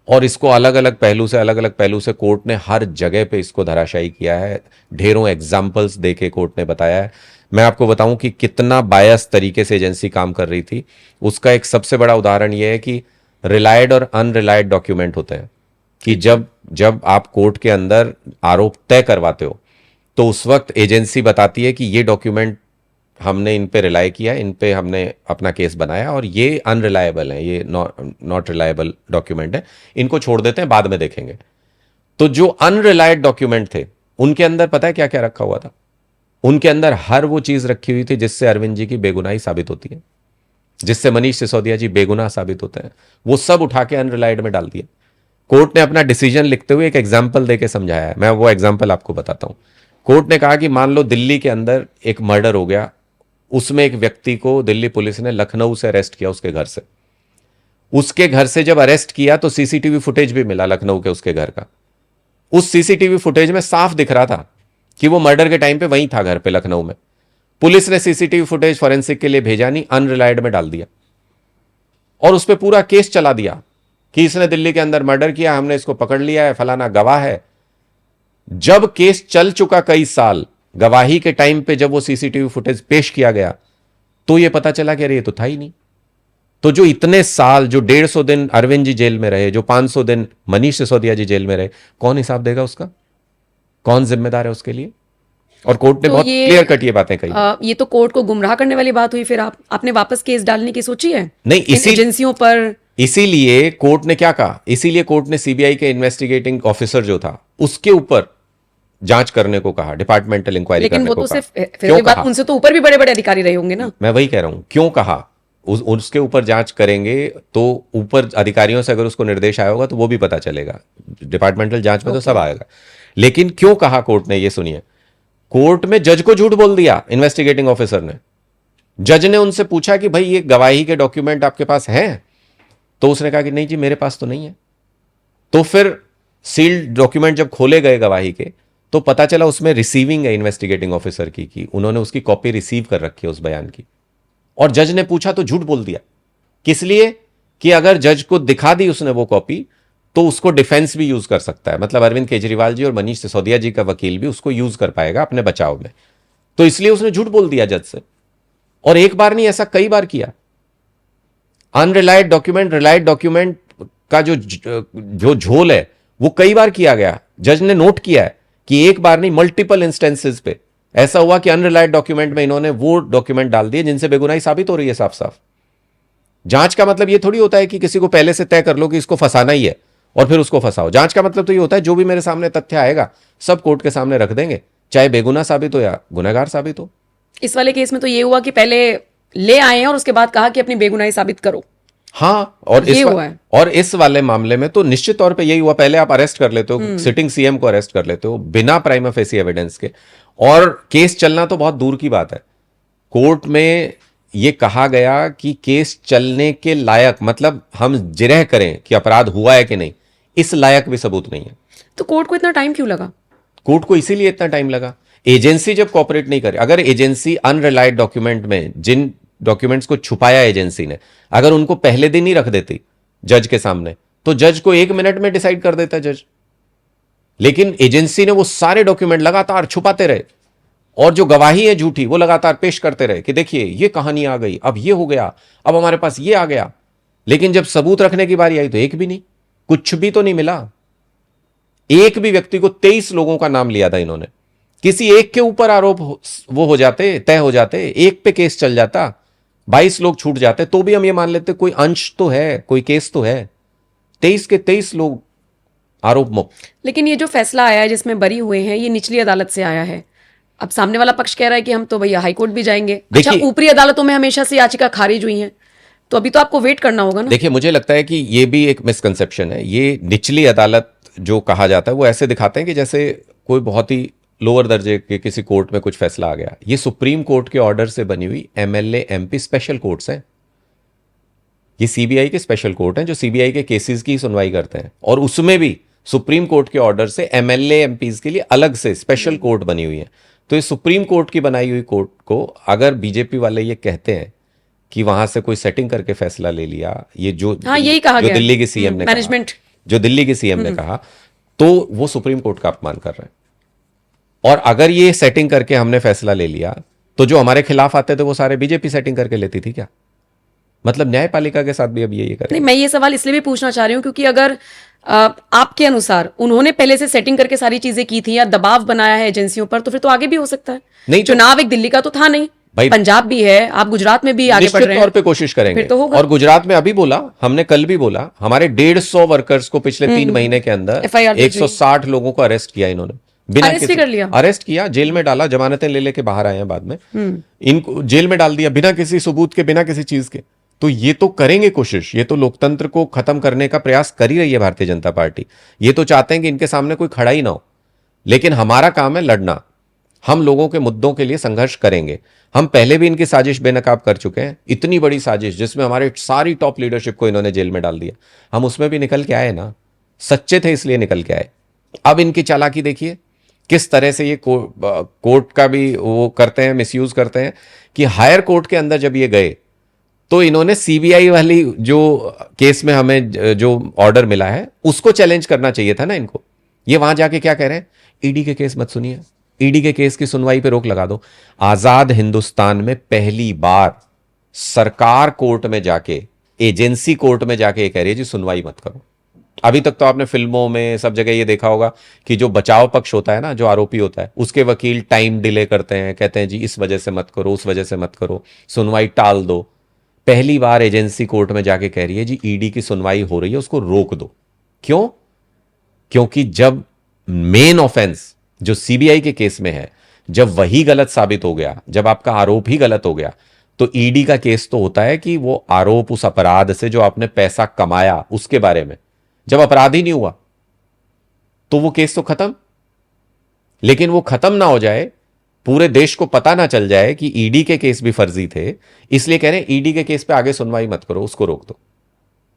A: और इसको अलग अलग पहलू से कोर्ट ने हर जगह पे इसको धराशायी किया है। ढेरों एग्जाम्पल्स देके कोर्ट ने बताया है। मैं आपको बताऊं कि कितना बायस तरीके से एजेंसी काम कर रही थी, उसका एक सबसे बड़ा उदाहरण यह है कि रिलायड और अनरिलायड डॉक्यूमेंट होते हैं कि जब आप कोर्ट के अंदर आरोप तय करवाते हो, तो उस वक्त एजेंसी बताती है कि ये डॉक्यूमेंट हमने इन पे रिलाय किया, इन पे हमने अपना केस बनाया और ये अनरिलायबल है, ये नॉट रिलायबल डॉक्यूमेंट है, इनको छोड़ देते हैं, बाद में देखेंगे। तो जो अनरिलायड डॉक्यूमेंट थे, उनके अंदर पता है क्या क्या रखा हुआ था? उनके अंदर हर वो चीज रखी हुई थी जिससे अरविंद जी की बेगुनाही साबित होती है, जिससे मनीष सिसोदिया जी बेगुनाह साबित होते हैं, वो सब उठा के अनरिलायड में डाल दिया। कोर्ट ने अपना डिसीजन लिखते हुए एक एग्जाम्पल देके समझाया है, मैं वो एग्जाम्पल आपको बताता हूं। कोर्ट ने कहा कि मान लो दिल्ली के अंदर एक मर्डर हो गया, उसमें एक व्यक्ति को दिल्ली पुलिस ने लखनऊ से अरेस्ट किया, उसके घर से। उसके घर से जब अरेस्ट किया तो सीसीटीवी फुटेज भी मिला लखनऊ के उसके घर का। उस सीसीटीवी फुटेज में साफ दिख रहा था कि वो मर्डर के टाइम पे वहीं था घर पे लखनऊ में। पुलिस ने सीसीटीवी फुटेज फॉरेंसिक के लिए भेजा नहीं, अनरिलायड में डाल दिया और उस पर पूरा केस चला दिया कि इसने दिल्ली के अंदर मर्डर किया, हमने इसको पकड़ लिया है, फलाना गवाह है। जब केस चल चुका कई साल, गवाही के टाइम पे जब वो सीसीटीवी फुटेज पेश किया गया, तो ये पता चला कि अरे ये तो था ही नहीं। तो जो इतने साल, जो 150 दिन अरविंद जी जेल में रहे, जो 500 दिन मनीष सिसोदिया जी जेल में रहे, कौन हिसाब देगा उसका? कौन जिम्मेदार है उसके लिए? और कोर्ट ने
B: तो
A: बहुत क्लियर कट ये बातें कही।
B: ये तो कोर्ट को गुमराह करने वाली बात हुई। फिर आपने वापस केस डालने की सोची है
A: नहीं,
B: इन एजेंसियों पर?
A: इसीलिए कोर्ट ने क्या कहा, इसीलिए कोर्ट ने सीबीआई के इन्वेस्टिगेटिंग ऑफिसर जो था उसके ऊपर जांच करने को कहा, डिपार्टमेंटल इंक्वायरी करने को कहा।
B: फिर बात उनसे तो ऊपर भी बड़े बड़े अधिकारी रहे होंगे ना?
A: मैं वही कह रहा हूं, क्यों कहा? उसके ऊपर जांच करेंगे तो ऊपर अधिकारियों से अगर उसको निर्देश आया होगा तो वो भी पता चलेगा, डिपार्टमेंटल जांच में तो सब आएगा। लेकिन क्यों कहा कोर्ट ने, ये सुनिए। कोर्ट में जज को झूठ बोल दिया इन्वेस्टिगेटिंग ऑफिसर ने। जज ने उनसे पूछा कि भाई ये गवाही के डॉक्यूमेंट आपके पास हैं? तो उसने कहा कि नहीं जी, मेरे पास तो नहीं है। तो फिर सील्ड डॉक्यूमेंट जब खोले गए गवाही के, तो पता चला उसमें रिसीविंग है इन्वेस्टिगेटिंग ऑफिसर की, उन्होंने उसकी कॉपी रिसीव कर रखी है उस बयान की। और जज ने पूछा तो झूठ बोल दिया। किस लिए? कि अगर जज को दिखा दी उसने वो कॉपी, तो उसको डिफेंस भी यूज कर सकता है, मतलब अरविंद केजरीवाल जी और मनीष सिसोदिया जी का वकील भी उसको यूज कर पाएगा अपने बचाव में। तो इसलिए उसने झूठ बोल दिया जज से। और एक बार नहीं, ऐसा कई बार किया। अनरिलायड डॉक्यूमेंट, रिलायड डॉक्यूमेंट का जो झोल है वो कई बार किया गया। जज ने नोट किया है कि एक बार नहीं, मल्टीपल इंस्टेंसेस पे ऐसा हुआ कि अनरिलायड डॉक्यूमेंट में इन्होंने वो डॉक्यूमेंट डाल दिए जिनसे बेगुनाही साबित हो रही है साफ साफ। जांच का मतलब ये थोड़ी होता है कि किसी को पहले से तय कर लो कि इसको फंसाना ही है और फिर उसको फंसाओ। जांच का मतलब तो ये होता है जो भी मेरे सामने तथ्य आएगा सब कोर्ट के सामने रख देंगे, चाहे बेगुनाह साबित हो या गुनहगार साबित हो।
B: इस वाले केस में तो ये हुआ कि पहले ले आए हैं और उसके बाद कहा कि अपनी बेगुनाही साबित करो।
A: हाँ, और
B: ये हुआ है।
A: और इस वाले मामले में तो निश्चित तौर पे यही हुआ। पहले आप अरेस्ट कर लेते हो, सिटिंग सीएम को अरेस्ट कर लेते हो बिना प्राइमा फेसी एविडेंस के, और केस चलना तो बहुत दूर की बात है। कोर्ट में ये कहा गया कि केस चलने के लायक, मतलब हम जिरह करें कि अपराध हुआ है कि नहीं, इस लायक भी सबूत नहीं है।
B: तो कोर्ट को इतना टाइम क्यों लगा?
A: कोर्ट को इसीलिए इतना टाइम लगा, एजेंसी जब कॉपरेट नहीं करे। अगर एजेंसी अनरिलायड डॉक्यूमेंट में जिन डॉक्यूमेंट्स को छुपाया एजेंसी ने, अगर उनको पहले दिन ही रख देती जज के सामने, तो जज को 1 मिनट में डिसाइड कर देता जज। लेकिन एजेंसी ने वो सारे डॉक्यूमेंट लगातार छुपाते रहे, और जो गवाही है झूठी वो लगातार पेश करते रहे कि देखिए ये कहानी आ गई, अब ये हो गया, अब हमारे पास ये आ गया। लेकिन जब सबूत रखने की बारी आई तो एक भी नहीं, कुछ भी तो नहीं मिला। एक भी व्यक्ति को 23 लोगों का नाम लिया था इन्होंने, किसी एक के ऊपर आरोप वो हो जाते, तय हो जाते, एक पे केस चल जाता, 22 लोग छूट जाते, तो भी हम ये मान लेते कोई अंश तो है, कोई केस तो है। 23 के 23 लोग आरोप मुक्त।
B: लेकिन ये जो फैसला आया है जिसमें बरी हुए हैं, ये निचली अदालत से आया है। अब सामने वाला पक्ष कह रहा है कि हम तो भैया हाईकोर्ट भी जाएंगे। अच्छा,
A: देखिए,
B: ऊपरी अदालतों में हमेशा से याचिका खारिज हुई है, तो अभी तो आपको वेट करना होगा ना।
A: देखिए, मुझे लगता है कि ये भी एक मिसकंसेप्शन है। ये निचली अदालत जो कहा जाता है वो ऐसे दिखाते हैं कि जैसे कोई बहुत ही लोअर दर्जे के किसी कोर्ट में कुछ फैसला आ गया। ये सुप्रीम कोर्ट के ऑर्डर से बनी हुई एमएलए एमपी स्पेशल कोर्ट्स हैं। ये सीबीआई के स्पेशल कोर्ट हैं जो सीबीआई के केसेस की सुनवाई करते हैं, और उसमें भी सुप्रीम कोर्ट के ऑर्डर से एमएलए एमपीज के लिए अलग से स्पेशल कोर्ट बनी हुई है। तो ये सुप्रीम कोर्ट की बनाई हुई कोर्ट को अगर बीजेपी वाले ये कहते हैं कि वहां से कोई सेटिंग करके फैसला ले लिया, ये जो
B: हाँ, यही कहा
A: जो
B: गया।
A: दिल्ली के सीएम ने
B: मैनेजमेंट,
A: जो दिल्ली के सीएम ने कहा, तो वो सुप्रीम कोर्ट का अपमान कर रहे हैं। और अगर ये सेटिंग करके हमने फैसला ले लिया, तो जो हमारे खिलाफ आते थे वो सारे बीजेपी सेटिंग करके लेती थी क्या? मतलब न्यायपालिका के साथ भी अब ये करें।
B: नहीं, मैं ये सवाल इसलिए भी पूछना चाह रही हूँ क्योंकि अगर आपके अनुसार उन्होंने पहले से सेटिंग करके सारी चीजें की थी या दबाव बनाया है एजेंसियों पर, तो फिर तो आगे भी हो सकता है।
A: नहीं,
B: चुनाव एक दिल्ली का तो था नहीं,
A: भाई,
B: पंजाब भी है, आप गुजरात में भी आगे बढ़ रहे
A: निश्चित
B: हैं,
A: तौर पे कोशिश करेंगे।
B: फिर तो होगा।
A: और गुजरात में अभी बोला, हमने कल भी बोला, हमारे 150 वर्कर्स को पिछले 3 महीने के अंदर
B: FIR
A: 160 लोगों को अरेस्ट किया इन्होंने।
B: अरेस्ट भी कर लिया?
A: अरेस्ट किया, जेल में डाला, जमानतें ले लेके बाहर आए हैं बाद में, इनको जेल में डाल दिया बिना किसी सबूत के, बिना किसी चीज के। तो ये तो करेंगे कोशिश, ये तो लोकतंत्र को खत्म करने का प्रयास कर ही रही है भारतीय जनता पार्टी। ये तो चाहते हैं कि इनके सामने कोई खड़ा ही ना हो। लेकिन हमारा काम है लड़ना, हम लोगों के मुद्दों के लिए संघर्ष करेंगे। हम पहले भी इनकी साजिश बेनकाब कर चुके हैं, इतनी बड़ी साजिश जिसमें हमारे सारी टॉप लीडरशिप को इन्होंने जेल में डाल दिया, हम उसमें भी निकल के आए ना, सच्चे थे इसलिए निकल के आए। अब इनकी चालाकी देखिए किस तरह से ये कोर्ट का भी वो करते हैं, मिसयूज करते हैं कि हायर कोर्ट के अंदर जब ये गए तो इन्होंने सीबीआई वाली जो केस में हमें जो ऑर्डर मिला है उसको चैलेंज करना चाहिए था ना इनको। ये वहां जाके क्या कह रहे हैं, ईडी के केस मत सुनिए, ईडी के केस की सुनवाई पे रोक लगा दो। आजाद हिंदुस्तान में पहली बार सरकार कोर्ट में जाके, एजेंसी कोर्ट में जाके ये कह रही है जी सुनवाई मत करो। अभी तक तो आपने फिल्मों में सब जगह ये देखा होगा कि जो बचाव पक्ष होता है ना, जो आरोपी होता है, उसके वकील टाइम डिले करते हैं, कहते हैं जी इस वजह से मत करो, उस वजह से मत करो, सुनवाई टाल दो। पहली बार एजेंसी कोर्ट में जाके कह रही है जी ईडी की सुनवाई हो रही है, उसको रोक दो। क्यों? क्योंकि जब मेन ऑफेंस जो सीबीआई के केस में है, जब वही गलत साबित हो गया, जब आपका आरोप ही गलत हो गया, तो ईडी का केस तो होता है कि वो आरोप उस अपराध से जो आपने पैसा कमाया उसके बारे में, जब अपराध ही नहीं हुआ तो वो केस तो खत्म। लेकिन वो खत्म ना हो जाए, पूरे देश को पता ना चल जाए कि ईडी के केस भी फर्जी थे, इसलिए कह रहे हैं ईडी के केस पे आगे सुनवाई मत करो, उसको रोक दो।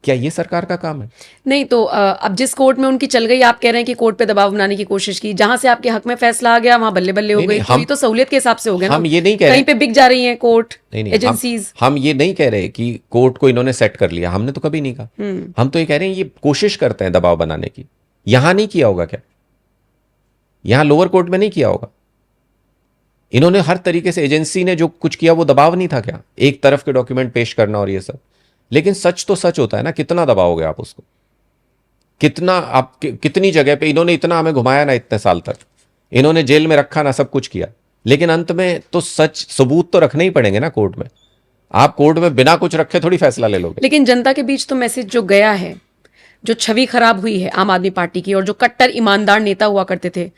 A: क्या ये सरकार का काम है?
B: नहीं तो अब जिस कोर्ट में उनकी चल गई, आप कह रहे हैं कि कोर्ट पे दबाव बनाने की कोशिश की, जहां से आपके हक में फैसला आ गया वहां बल्ले बल्ले हो गई। तो ये तो सहूलियत के हिसाब से हो गया ना।
A: हम ये नहीं कह रहे,
B: कहीं पे बिक जा रही हैं कोर्ट,
A: नहीं,
B: एजेंसीज।
A: हम ये नहीं कह रहे कि कोर्ट को इन्होंने सेट कर लिया, हमने तो कभी नहीं कहा। हम तो ये कह रहे हैं ये कोशिश करते हैं दबाव बनाने की। यहां नहीं किया होगा क्या? यहां लोअर कोर्ट में नहीं किया होगा? इन्होंने हर तरीके से, एजेंसी ने जो कुछ किया वो दबाव नहीं था क्या, एक तरफ के डॉक्यूमेंट पेश करना और ये सब। लेकिन सच तो सच होता है ना, कितना दबाओगे आप उसको, कितना आप कितनी जगह पे इन्होंने इतना हमें घुमाया ना इतने साल तक, इन्होंने जेल में रखा ना, सब कुछ किया, लेकिन अंत में तो सच सबूत तो रखने ही पड़ेंगे ना कोर्ट में। आप कोर्ट में बिना कुछ रखे थोड़ी फैसला ले लोगे।
B: लेकिन जनता के बीच तो मैसेज जो गया है, जो छवि खराब हुई है आम आदमी पार्टी की, और जो कट्टर ईमानदार नेता हुआ करते थे,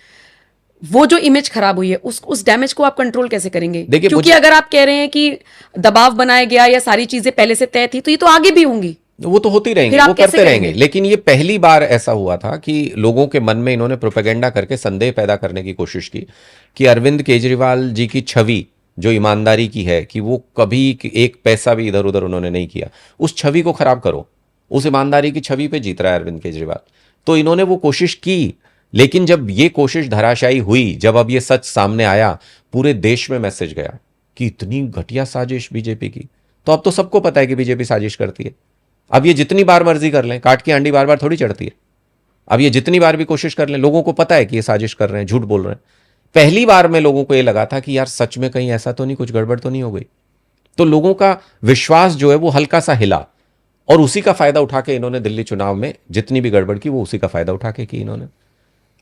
B: वो जो इमेज खराब हुई है, उस डैमेज को आप कंट्रोल कैसे करेंगे?
A: देखिए,
B: क्योंकि अगर आप कह रहे हैं कि दबाव बनाया गया या सारी चीजें पहले से तय थी, तो ये तो आगे भी होंगी,
A: वो तो होती रहेंगी,
B: फिर आप
A: वो
B: कैसे
A: करते रहेंगे।
B: करेंगे?
A: लेकिन ये पहली बार ऐसा हुआ था कि लोगों के मन में इन्होंने प्रोपेगेंडा करके संदेह पैदा करने की कोशिश की कि अरविंद केजरीवाल जी की छवि जो ईमानदारी की है, कि वो कभी एक पैसा भी इधर उधर उन्होंने नहीं किया, उस छवि को खराब करो। उस ईमानदारी की छवि पे जीत रहा है अरविंद केजरीवाल। तो इन्होंने वो कोशिश की, लेकिन जब ये कोशिश धराशायी हुई, जब अब ये सच सामने आया, पूरे देश में मैसेज गया कि इतनी घटिया साजिश बीजेपी की। तो अब तो सबको पता है कि बीजेपी साजिश करती है। अब ये जितनी बार मर्जी कर लें, काट की आंडी बार बार थोड़ी चढ़ती है। अब ये जितनी बार भी कोशिश कर लें, लोगों को पता है कि ये साजिश कर रहे हैं, झूठ बोल रहे हैं। पहली बार में लोगों को ये लगा था कि यार सच में कहीं ऐसा तो नहीं, कुछ गड़बड़ तो नहीं हो गई। तो लोगों का विश्वास जो है वो हल्का सा हिला, और उसी का फायदा उठा के इन्होंने दिल्ली चुनाव में जितनी भी गड़बड़ की, वो उसी का फायदा उठा के की इन्होंने।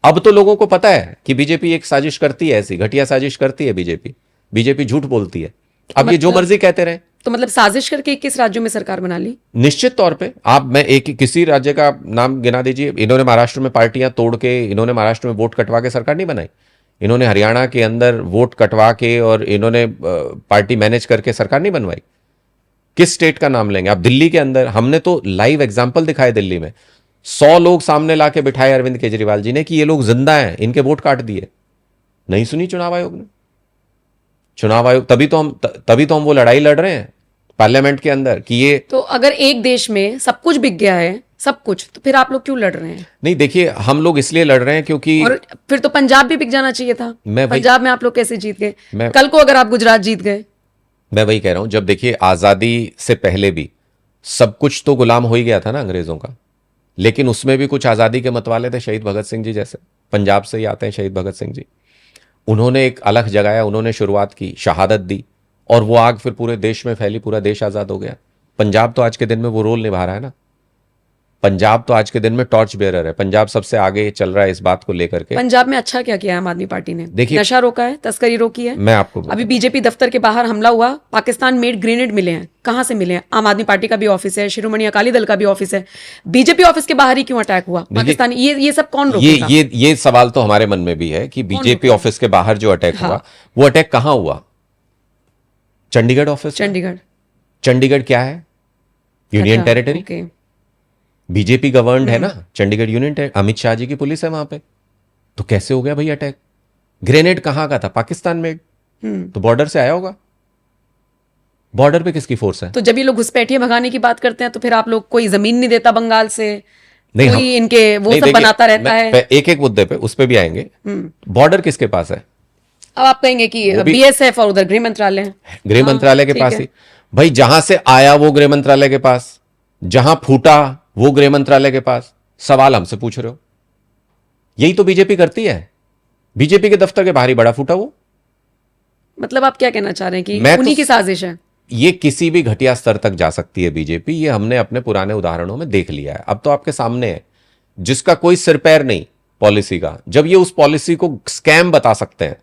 A: अब तो लोगों को पता है कि बीजेपी एक साजिश करती है, ऐसी घटिया साजिश करती है बीजेपी। बीजेपी झूठ बोलती है। अब ये जो मर्जी कहते रहे।
B: तो मतलब साजिश करके 21 राज्यों में सरकार बना ली?
A: निश्चित तौर पे। आप मैं एक किसी राज्य का नाम गिना दीजिए। इन्होंने महाराष्ट्र में पार्टियां तोड़ के, इन्होंने महाराष्ट्र में वोट कटवा के सरकार नहीं बनाई। इन्होंने हरियाणा के अंदर वोट कटवा के और इन्होंने पार्टी मैनेज करके सरकार नहीं बनवाई। किस स्टेट का नाम लेंगे आप? दिल्ली के अंदर हमने तो लाइव एग्जाम्पल दिखाए। दिल्ली में 100 लोग सामने लाके बिठाए अरविंद केजरीवाल जी ने कि ये लोग जिंदा हैं, इनके वोट काट दिए। नहीं सुनी चुनाव आयोग ने। चुनाव आयोग, तभी तो हम वो लड़ाई लड़ रहे हैं पार्लियामेंट के अंदर कि ये।
B: तो अगर एक देश में सब कुछ बिक गया है, सब कुछ, तो फिर आप लोग क्यों लड़ रहे हैं?
A: नहीं, देखिए, हम लोग इसलिए लड़ रहे हैं क्योंकि,
B: और फिर तो पंजाब भी बिक जाना चाहिए था। पंजाब में आप लोग कैसे जीत गए? कल को अगर आप गुजरात जीत गए?
A: मैं वही कह रहा हूं, जब देखिए आजादी से पहले भी सब कुछ तो गुलाम हो ही गया था ना अंग्रेजों का। लेकिन उसमें भी कुछ आजादी के मतवाले थे, शहीद भगत सिंह जी जैसे। पंजाब से ही आते हैं शहीद भगत सिंह जी। उन्होंने एक अलख जगाया, उन्होंने शुरुआत की, शहादत दी, और वो आग फिर पूरे देश में फैली, पूरा देश आजाद हो गया। पंजाब तो आज के दिन में वो रोल निभा रहा है ना। पंजाब तो आज के दिन में टॉर्च बेयरर है। पंजाब सबसे आगे चल रहा है इस बात को लेकर के।
B: पंजाब में अच्छा क्या किया आम आदमी पार्टी ने?
A: देखिए,
B: नशा रोका है, तस्करी रोकी है।
A: मैं आपको
B: अभी बीजेपी दफ्तर के बाहर हमला हुआ, पाकिस्तान मेड ग्रेनेड मिले हैं। कहां से मिले हैं? आम आदमी पार्टी का भी ऑफिस है, शिरोमणि अकाली दल का भी ऑफिस है। बीजेपी ऑफिस के बाहर ही क्यों अटैक हुआ? पाकिस्तान, ये सब कौन रोकेगा?
A: ये सवाल तो हमारे मन में भी है कि बीजेपी ऑफिस के बाहर जो अटैक हुआ, वो अटैक कहां हुआ? चंडीगढ़ ऑफिस। चंडीगढ़ क्या है? Union territory. बीजेपी गवर्नड है ना चंडीगढ़ यूनियन टेरिटरी। अमित शाह जी की पुलिस है वहां पे। तो कैसे हो गया भाई अटैक? ग्रेनेड कहां का था? पाकिस्तान मेड। तो बॉर्डर से आया होगा। बॉर्डर पे किसकी फोर्स है?
B: तो जब ये लोग घुसपैठिए भगाने की बात करते हैं, तो फिर आप लोग, कोई जमीन नहीं देता बंगाल से,
A: नहीं,
B: कोई इनके वो सब बनाता रहता है।
A: एक एक मुद्दे पे, उस पे भी आएंगे। बॉर्डर किसके पास है?
B: अब आप कहेंगे कि बीएसएफ और उधर गृह मंत्रालय है।
A: गृह मंत्रालय के पास ही भाई। जहां से आया वो गृह मंत्रालय के पास, जहां फूटा वो गृह मंत्रालय के पास। सवाल हमसे पूछ रहे हो? यही तो बीजेपी करती है। बीजेपी के दफ्तर के बाहर ही बड़ा फूटा वो।
B: मतलब आप क्या कहना चाह रहे हैं कि उन्हीं की साजिश है?
A: ये किसी भी घटिया स्तर तक जा सकती है बीजेपी। ये हमने अपने पुराने उदाहरणों में देख लिया है। अब तो आपके सामने है, जिसका कोई सिर पैर नहीं पॉलिसी का, जब ये उस पॉलिसी को स्कैम बता सकते हैं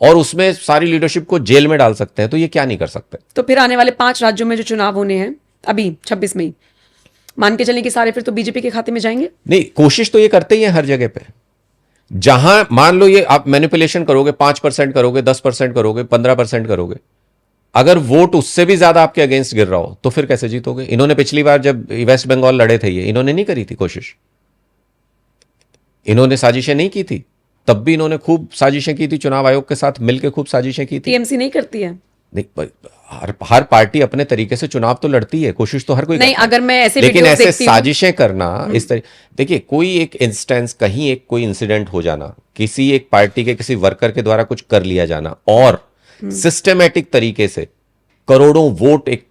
A: और उसमें सारी लीडरशिप को जेल में डाल सकते हैं, तो ये क्या नहीं कर सकते?
B: तो फिर आने वाले 5 राज्यों में जो चुनाव होने हैं अभी 26 में, मान के चलें कि सारे फिर तो बीजेपी के खाते में जाएंगे?
A: नहीं, कोशिश तो ये करते ही हैं हर जगह पे। जहां मान लो ये आप मैनिपुलेशन करोगे, 5% करोगे, 10% करोगे, 15% करोगे, अगर वोट उससे भी ज्यादा आपके अगेंस्ट गिर रहा हो, तो फिर कैसे जीतोगे? इन्होंने पिछली बार जब वेस्ट बंगाल लड़े थे, ये इन्होंने नहीं करी थी कोशिश? इन्होंने साजिशें नहीं की थी? तब भी इन्होंने खूब साजिशें की थी, चुनाव आयोग के साथ मिलकर खूब साजिशें की थी।
B: टीएमसी नहीं करती है?
A: हर पार्टी अपने तरीके से चुनाव तो लड़ती है, कोशिश तो हर कोई
B: नहीं, अगर मैं ऐसे
A: लेकिन ऐसे साजिशें करना इस तरह, देखिए, कोई एक इंस्टेंस, कहीं एक कोई इंसिडेंट हो जाना, किसी एक पार्टी के किसी वर्कर के द्वारा कुछ कर लिया जाना, और सिस्टमैटिक तरीके से करोड़ों वोट एक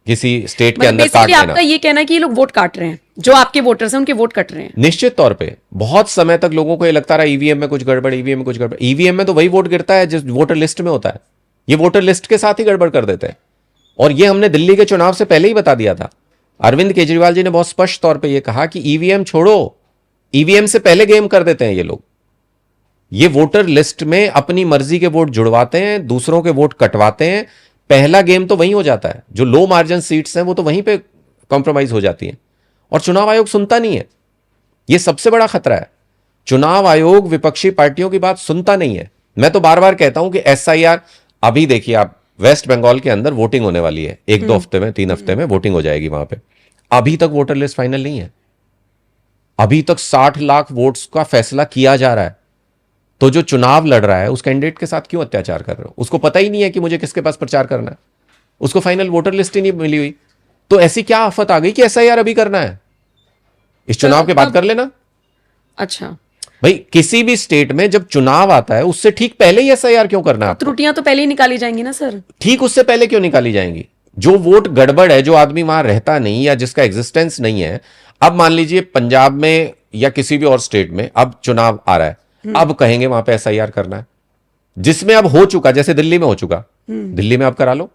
A: किसी स्टेट के
B: मतलब
A: अंदर काट
B: बेसिकली
A: देना।
B: आपका ये कहना है कि ये लोग वोट काट रहे हैं, जो आपके वोटर्स हैं उनके वोट कट रहे हैं।
A: निश्चित तौर पे बहुत समय तक लोगों को ये लगता रहा ईवीएम में कुछ गड़बड़, ईवीएम में कुछ गड़बड़। ईवीएम में तो वही वोट गिरता है जिस वोटर लिस्ट में होता है। ये वोटर लिस्ट के साथ ही गड़बड़ कर देते हैं। और ये हमने दिल्ली के चुनाव से पहले ही बता दिया था। अरविंद केजरीवाल जी ने बहुत स्पष्ट तौर पे ये कहा कि ईवीएम छोड़ो, ईवीएम से पहले गेम कर देते हैं ये लोग। ये वोटर लिस्ट में अपनी मर्जी के वोट जुड़वाते हैं, दूसरों के वोट कटवाते हैं। पहला गेम तो वहीं हो जाता है। जो लो मार्जिन सीट्स हैं वो तो वहीं पे कॉम्प्रोमाइज हो जाती हैं। और चुनाव आयोग सुनता नहीं है। ये सबसे बड़ा खतरा है। चुनाव आयोग विपक्षी पार्टियों की बात सुनता नहीं है। मैं तो बार बार कहता हूं कि एसआईआर, अभी देखिए आप, वेस्ट बंगाल के अंदर वोटिंग होने वाली है, 1-2 हफ्ते में, 3 हफ्ते में वोटिंग हो जाएगी वहां पे। अभी तक वोटर लिस्ट फाइनल नहीं है। अभी तक 60 लाख वोट्स का फैसला किया जा रहा है। तो जो चुनाव लड़ रहा है उस कैंडिडेट के साथ क्यों अत्याचार कर रहे हो? उसको पता ही नहीं है कि मुझे किसके पास प्रचार करना है। उसको फाइनल वोटर लिस्ट ही नहीं मिली हुई। तो ऐसी क्या आफत आ गई कि एसआईआर अभी करना है? इस चुनाव के बाद कर लेना।
B: अच्छा,
A: भाई किसी भी स्टेट में जब चुनाव आता है उससे ठीक पहले ही एसआईआर क्यों करना है आपको?
B: त्रुटियां तो पहले ही निकाली जाएंगी ना सर।
A: ठीक उससे पहले क्यों निकाली जाएंगी? जो वोट गड़बड़ है, जो आदमी वहां रहता नहीं या जिसका एग्जिस्टेंस नहीं है। अब मान लीजिए पंजाब में या किसी भी और स्टेट में अब चुनाव आ रहा है, अब कहेंगे वहां पे एसआईआर करना है, जिसमें अब हो चुका, जैसे दिल्ली में हो चुका, दिल्ली में अब करा लो।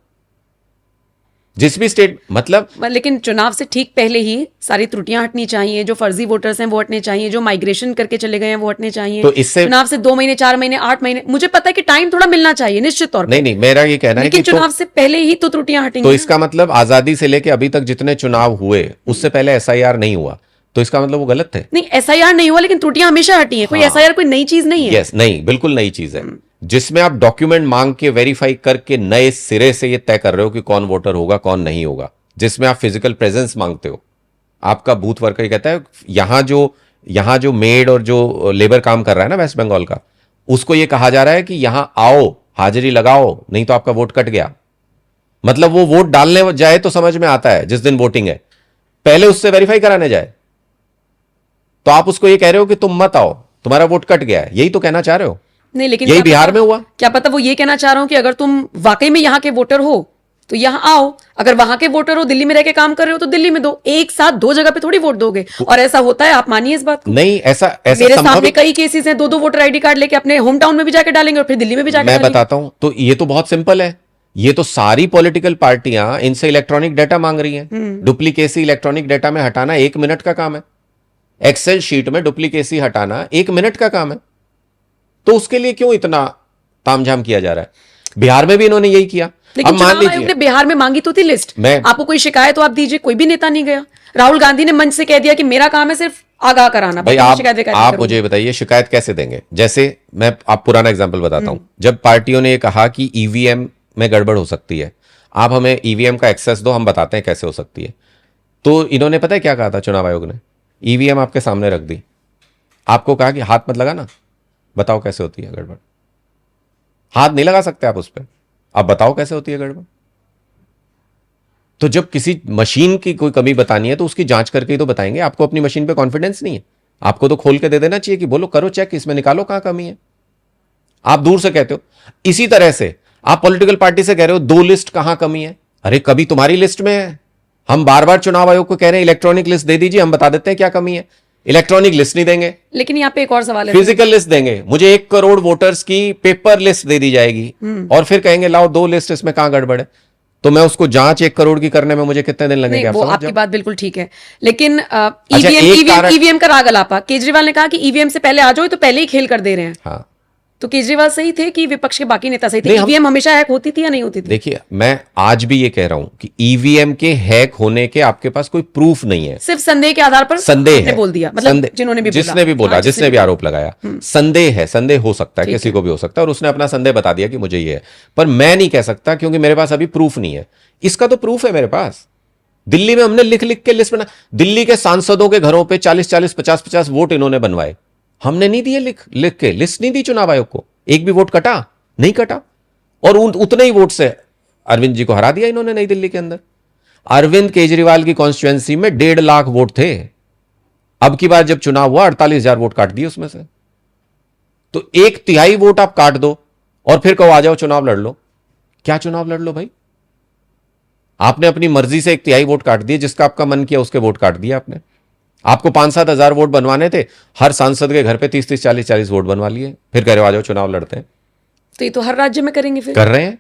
A: जिस भी स्टेट, मतलब
B: लेकिन चुनाव से ठीक पहले ही सारी त्रुटियां हटनी चाहिए, जो फर्जी वोटर्स हैं वो हटने चाहिए, जो माइग्रेशन करके चले गए हैं वो हटने चाहिए।
A: तो इससे
B: चुनाव से 2 महीने, 4 महीने, 8 महीने, मुझे पता है कि टाइम थोड़ा मिलना चाहिए निश्चित तौर पर।
A: नहीं, मेरा ये कहना है
B: लेकिन
A: कि
B: चुनाव से पहले ही तो त्रुटियां हटेंगी।
A: तो इसका मतलब आजादी से लेके अभी तक जितने चुनाव हुए उससे पहले एसआईआर नहीं हुआ, तो इसका मतलब वो गलत थे।
B: नहीं, एसआईआर नहीं हुआ लेकिन त्रुटियां हमेशा हटी हैं। कोई एसआईआर कोई नई चीज नहीं है।
A: यस, नहीं, बिल्कुल नई चीज है। जिसमें आप डॉक्यूमेंट मांग के वेरीफाई करके नए सिरे से ये तय कर रहे हो कि कौन वोटर होगा कौन नहीं होगा। जिसमें आप फिजिकल प्रेजेंस मांगते हो। आपका बूथ वर्कर कहता है यहां जो मेड और जो लेबर काम कर रहा है ना वेस्ट बंगाल का, उसको ये कहा जा रहा है कि यहां आओ, हाजिरी लगाओ, नहीं तो आपका वोट कट गया। मतलब वो वोट डालने जाए तो समझ में आता है, जिस दिन वोटिंग है पहले उससे वेरीफाई कराने जाए। तो आप उसको ये कह रहे हो कि तुम मत आओ, तुम्हारा वोट कट गया है, यही तो कहना चाह रहे हो?
B: नहीं, लेकिन
A: यही
B: क्या
A: बिहार
B: पता-
A: में हुआ।
B: क्या पता वो ये कहना चाह रहा हूं कि अगर तुम वाकई में यहाँ के वोटर हो तो यहाँ आओ, अगर वहां के वोटर हो, दिल्ली में रह के काम कर रहे हो तो दिल्ली में दो। एक साथ 2 जगह पे थोड़ी वोट दोगे। और ऐसा होता है, आप मानिए इस बात को।
A: नहीं, ऐसा
B: मेरे
A: संभव
B: सामने
A: ही।
B: कई केसेस हैं, 2-2 वोटर आईडी कार्ड लेके अपने होम टाउन में भी जाके डालेंगे और फिर दिल्ली में भी जाके
A: मैं
B: डालेंगे।
A: बताता हूं, तो ये तो बहुत सिंपल है। ये तो सारी पॉलिटिकल पार्टियां इनसे इलेक्ट्रॉनिक डेटा मांग रही हैं। डुप्लीकेसी इलेक्ट्रॉनिक डेटा में हटाना 1 मिनट का काम है। एक्सेल शीट में डुप्लीकेसी हटाना 1 मिनट का काम है। तो उसके लिए क्यों इतना तामझाम किया जा रहा है? बिहार में भी इन्होंने यही किया।
B: लेकिन
A: अब मान
B: चुनाव आयोग ने
A: लीजिए,
B: बिहार में मांगी तो थी लिस्ट।
A: मैं-
B: आपको कोई शिकायत हो आप दीजिए, कोई भी नेता नहीं गया। राहुल गांधी ने मंच से कह दिया कि मेरा काम है सिर्फ आगाह कराना।
A: भाई
B: बाकी
A: आप
B: शिकायत विकायत
A: आप
B: नहीं करूंगा।
A: मुझे बताइए शिकायत कैसे देंगे? जैसे मैं आप पुराना एग्जांपल बताता हूं। जब पार्टियों ने ये कहा कि ईवीएम में गड़बड़ हो सकती है, आप हमें ईवीएम का एक्सेस दो, हम बताते हैं कैसे हो सकती है। तो इन्होंने पता है क्या कहा था चुनाव आयोग ने? ईवीएम आपके सामने रख दी, आपको कहा कि हाथ मत लगाना, बताओ कैसे होती है गड़बड़। हाथ नहीं लगा सकते आप उस पर, अब बताओ कैसे होती है गड़बड़। तो जब किसी मशीन की कोई कमी बतानी है तो उसकी जांच करके ही तो बताएंगे। आपको अपनी मशीन पे कॉन्फिडेंस नहीं है, आपको तो खोल के दे देना चाहिए कि बोलो, करो चेक, इसमें निकालो कहां कमी है। आप दूर से कहते हो। इसी तरह से आप पॉलिटिकल पार्टी से कह रहे हो 2 लिस्ट कहां कमी है। अरे कभी तुम्हारी लिस्ट में है। हम बार बार चुनाव आयोग को कह रहे हैं इलेक्ट्रॉनिक लिस्ट दे दीजिए, हम बता देते हैं क्या कमी है। इलेक्ट्रॉनिक लिस्ट नहीं देंगे,
B: लेकिन यहाँ पे एक और सवाल है।
A: फिजिकल लिस्ट देंगे। मुझे 1 करोड़ वोटर्स की पेपर लिस्ट दे दी जाएगी और फिर कहेंगे लाओ 2 लिस्ट, इसमें कहां गड़बड़ है। तो मैं उसको जांच 1 करोड़ की करने में मुझे कितने दिन लगेंगे?
B: नहीं,
A: आप
B: वो
A: समझ
B: आपकी
A: जाओ।
B: बात बिल्कुल ठीक है। लेकिन
A: एक
B: ईवीएम
A: कारण-
B: ईवीएम का राग अलापा। केजरीवाल ने कहा कि ईवीएम से पहले आ जाओ, तो पहले ही खेल कर दे रहे हैं।
A: हाँ,
B: तो केजरीवाल सही थे कि विपक्ष के बाकी नेता सही थे?
A: नहीं, हम-
B: ईवीएम हमेशा हैक होती थी या नहीं होती थी?
A: देखिए मैं आज भी ये कह रहा हूं कि ईवीएम के हैक होने के आपके पास कोई प्रूफ नहीं है।
B: सिर्फ संदेह के आधार पर
A: संदेह
B: आपने
A: है,
B: बोल दिया। मतलब
A: संदेह-
B: जिन्होंने भी
A: जिसने भी बोला,
B: हाँ,
A: जिसने भी आरोप लगाया, संदेह है, संदेह हो सकता है,
B: ठीक
A: किसी
B: है।
A: को भी हो सकता है, और उसने अपना संदेह बता दिया कि मुझे ये है। पर मैं नहीं कह सकता क्योंकि मेरे पास अभी प्रूफ नहीं है। इसका तो प्रूफ है मेरे पास। दिल्ली में हमने लिख लिख के लिस्ट बना। दिल्ली के सांसदों के घरों पे 40-40, 50-50 वोट इन्होंने बनवाए। हमने नहीं दिए, लिख लिख के लिस्ट नहीं दी चुनाव आयोग को। एक भी वोट कटा नहीं कटा। और उतने ही वोट से अरविंद जी को हरा दिया इन्होंने नई दिल्ली के अंदर। अरविंद केजरीवाल की कॉन्स्टिट्यूएंसी में 1.5 लाख वोट थे। अब की बार जब चुनाव हुआ 48,000 वोट काट दिए उसमें से। तो 1/3 वोट आप काट दो और फिर कहो आ जाओ चुनाव लड़ लो। क्या चुनाव लड़ लो भाई? आपने अपनी मर्जी से 1/3 वोट काट दिए, जिसका आपका मन किया उसके वोट काट दिया आपने। आपको 5-7 हजार वोट बनवाने थे, हर सांसद के घर पे 30-30, 40-40 वोट बनवा लिए, फिर कह रहे हो आ जाओ चुनाव लड़ते हैं।
B: तो ये तो हर राज्य में करेंगे फिर।
A: कर रहे हैं।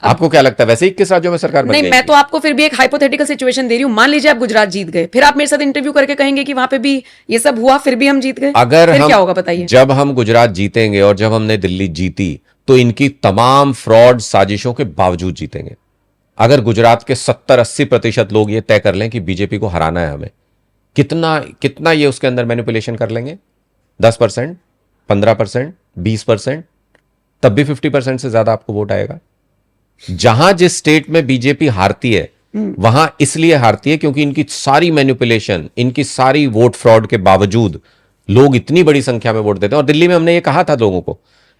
A: आपको क्या लगता है वैसे 21 राज्यों में सरकार बन
B: नहीं,
A: गई?
B: मैं तो आपको फिर भी एक हाइपोथेटिकल सिचुएशन दे रही हूं। मान लीजिए आप गुजरात जीत गए, फिर आप मेरे साथ इंटरव्यू करके कहेंगे कि वहां पे भी ये सब हुआ, फिर भी हम जीत गए।
A: अगर
B: फिर
A: हम
B: क्या होगा बताइए?
A: जब हम गुजरात जीतेंगे और जब हमने दिल्ली जीती, तो इनकी तमाम फ्रॉड साजिशों के बावजूद जीतेंगे। अगर गुजरात के 70-80% लोग ये तय कर लें कि बीजेपी को हराना है हमें, कितना कितना ये उसके अंदर मैनिपुलेशन कर लेंगे, 10%, 15%, 20%, तब भी 50% से ज्यादा आपको वोट आएगा। जहां जिस स्टेट में बीजेपी हारती है, वहां इसलिए हारती है क्योंकि इनकी सारी मैनिपुलेशन, इनकी सारी वोट फ्रॉड के बावजूद लोग इतनी बड़ी संख्या में वोट देते हैं। और दिल्ली में हमने ये कहा था लोगों को,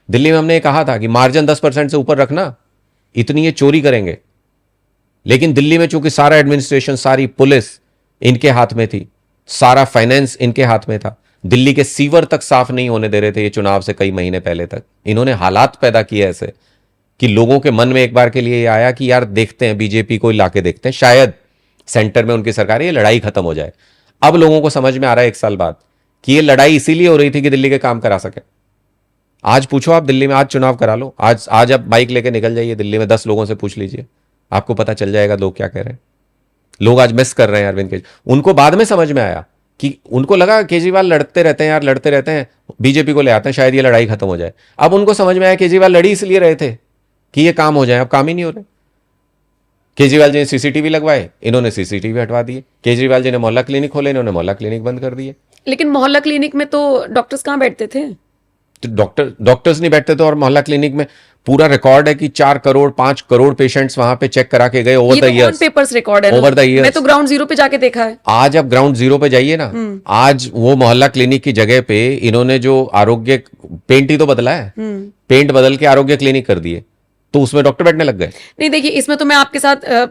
A: दिल्ली में हमने ये कहा था कि मार्जिन 10% से ऊपर रखना, इतनी ये चोरी करेंगे। लेकिन दिल्ली में चूंकि सारा एडमिनिस्ट्रेशन, सारी पुलिस इनके हाथ में थी, सारा फाइनेंस इनके हाथ में था, दिल्ली के सीवर तक साफ नहीं होने दे रहे थे ये चुनाव से कई महीने पहले तक। इन्होंने हालात पैदा किए ऐसे कि लोगों के मन में एक बार के लिए ये आया कि यार देखते हैं, बीजेपी को लाके देखते हैं, शायद सेंटर में उनकी सरकार है, ये लड़ाई खत्म हो जाए। अब लोगों को समझ में आ रहा है 1 साल बाद कि ये लड़ाई इसीलिए हो रही थी कि दिल्ली के काम करा सके। आज पूछो आप दिल्ली में, आज चुनाव करा लो, आज आप बाइक लेके निकल जाइए दिल्ली में, 10 लोगों से पूछ लीजिए, आपको पता चल जाएगा लोग क्या कह रहे हैं। लोग आज मिस कर रहे हैं अरविंद केजरीवाल। उनको बाद में समझ में आया कि उनको लगा केजरीवाल लड़ते रहते हैं यार, लड़ते रहते हैं, बीजेपी को ले आते हैं, शायद ये लड़ाई खत्म हो जाए। अब उनको समझ में आया केजरीवाल लड़ी इसलिए रहे थे कि ये काम हो जाए, अब काम ही नहीं हो रहे। केजरीवाल जी ने सीसीटीवी लगवाए, इन्होंने सीसीटीवी हटवा दिए। केजरीवाल जी ने मोहल्ला क्लिनिक खोले, इन्होंने मोहल्ला क्लिनिक बंद कर दिए।
B: लेकिन मोहल्ला क्लिनिक में तो डॉक्टर्स कहाँ बैठते थे?
A: तो डॉक्टर्स नहीं बैठते थे, और मोहल्ला क्लिनिक में पूरा रिकॉर्ड है कि 4 करोड़ 5 करोड़ पेशेंट्स वहां पे चेक करा के गए ओवर द
B: ये तो
A: ईयर्स।
B: ऑन पेपर्स रिकॉर्ड है ना?
A: ओवर द ईयर्स
B: मैं तो ग्राउंड जीरो पे जाके देखा है।
A: आज आप ग्राउंड जीरो पे जाइए ना, आज वो मोहल्ला क्लिनिक की जगह पे इन्होंने जो आरोग्य पेंट ही तो बदला है, पेंट बदल के आरोग्य क्लिनिक कर दिए, तो उसमें डॉक्टर बैठने लग गए।
B: नहीं देखिए, इसमें तो मैं आपके साथ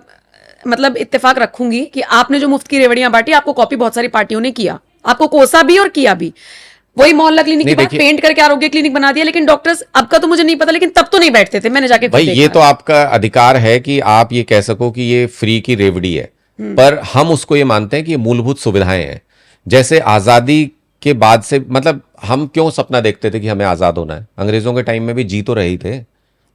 B: मतलब इत्तेफाक रखूंगी कि आपने जो मुफ्त की रेवड़ियां बांटी, आपको कॉपी बहुत सारी पार्टियों ने किया, आपको कोसा भी और किया भी। वही मोहल्ला क्लिनिक के बाद पेंट करके आरोग्य क्लिनिक बना दिया। लेकिन डॉक्टर्स, अब का तो मुझे नहीं पता, लेकिन तब तो नहीं बैठते थे, मैंने जाके खुद
A: भाई
B: देखा
A: ये
B: है।
A: तो आपका अधिकार है कि आप ये कह सको कि ये फ्री की रेवड़ी है, पर हम उसको ये मानते हैं कि ये मूलभूत सुविधाएं हैं। जैसे आजादी के बाद से, मतलब हम क्यों सपना देखते थे कि हमें आजाद होना है? अंग्रेजों के टाइम में भी जी तो रही थे,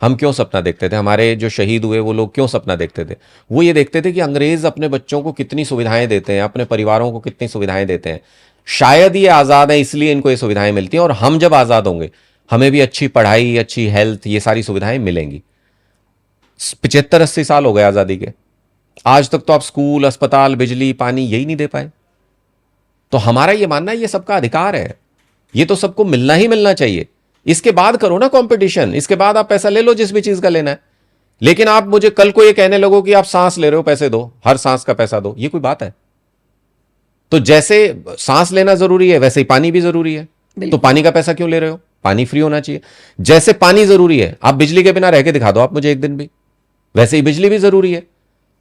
A: हम क्यों सपना देखते थे? हमारे जो शहीद हुए वो लोग क्यों सपना देखते थे? वो ये देखते थे कि अंग्रेज अपने बच्चों को कितनी सुविधाएं देते हैं, अपने परिवारों को कितनी सुविधाएं देते हैं, शायद ये आजाद है इसलिए इनको ये सुविधाएं मिलती हैं, और हम जब आजाद होंगे हमें भी अच्छी पढ़ाई, अच्छी हेल्थ, ये सारी सुविधाएं मिलेंगी। 75-80 साल हो गए आजादी के, आज तक तो आप स्कूल, अस्पताल, बिजली, पानी यही नहीं दे पाए। तो हमारा ये मानना है ये सबका अधिकार है, ये तो सबको मिलना ही मिलना चाहिए। इसके बाद करो ना कंपटीशन, इसके बाद आप पैसा ले लो जिस भी चीज का लेना है। लेकिन आप मुझे कल को ये कहने लगो कि आप सांस ले रहे हो पैसे दो, हर सांस का पैसा दो, ये कोई बात है? तो जैसे सांस लेना जरूरी है वैसे ही पानी भी जरूरी है, तो पानी का पैसा क्यों ले रहे हो? पानी फ्री होना चाहिए। जैसे पानी जरूरी है, आप बिजली के बिना रह के दिखा दो आप मुझे एक दिन भी, वैसे ही बिजली भी जरूरी है।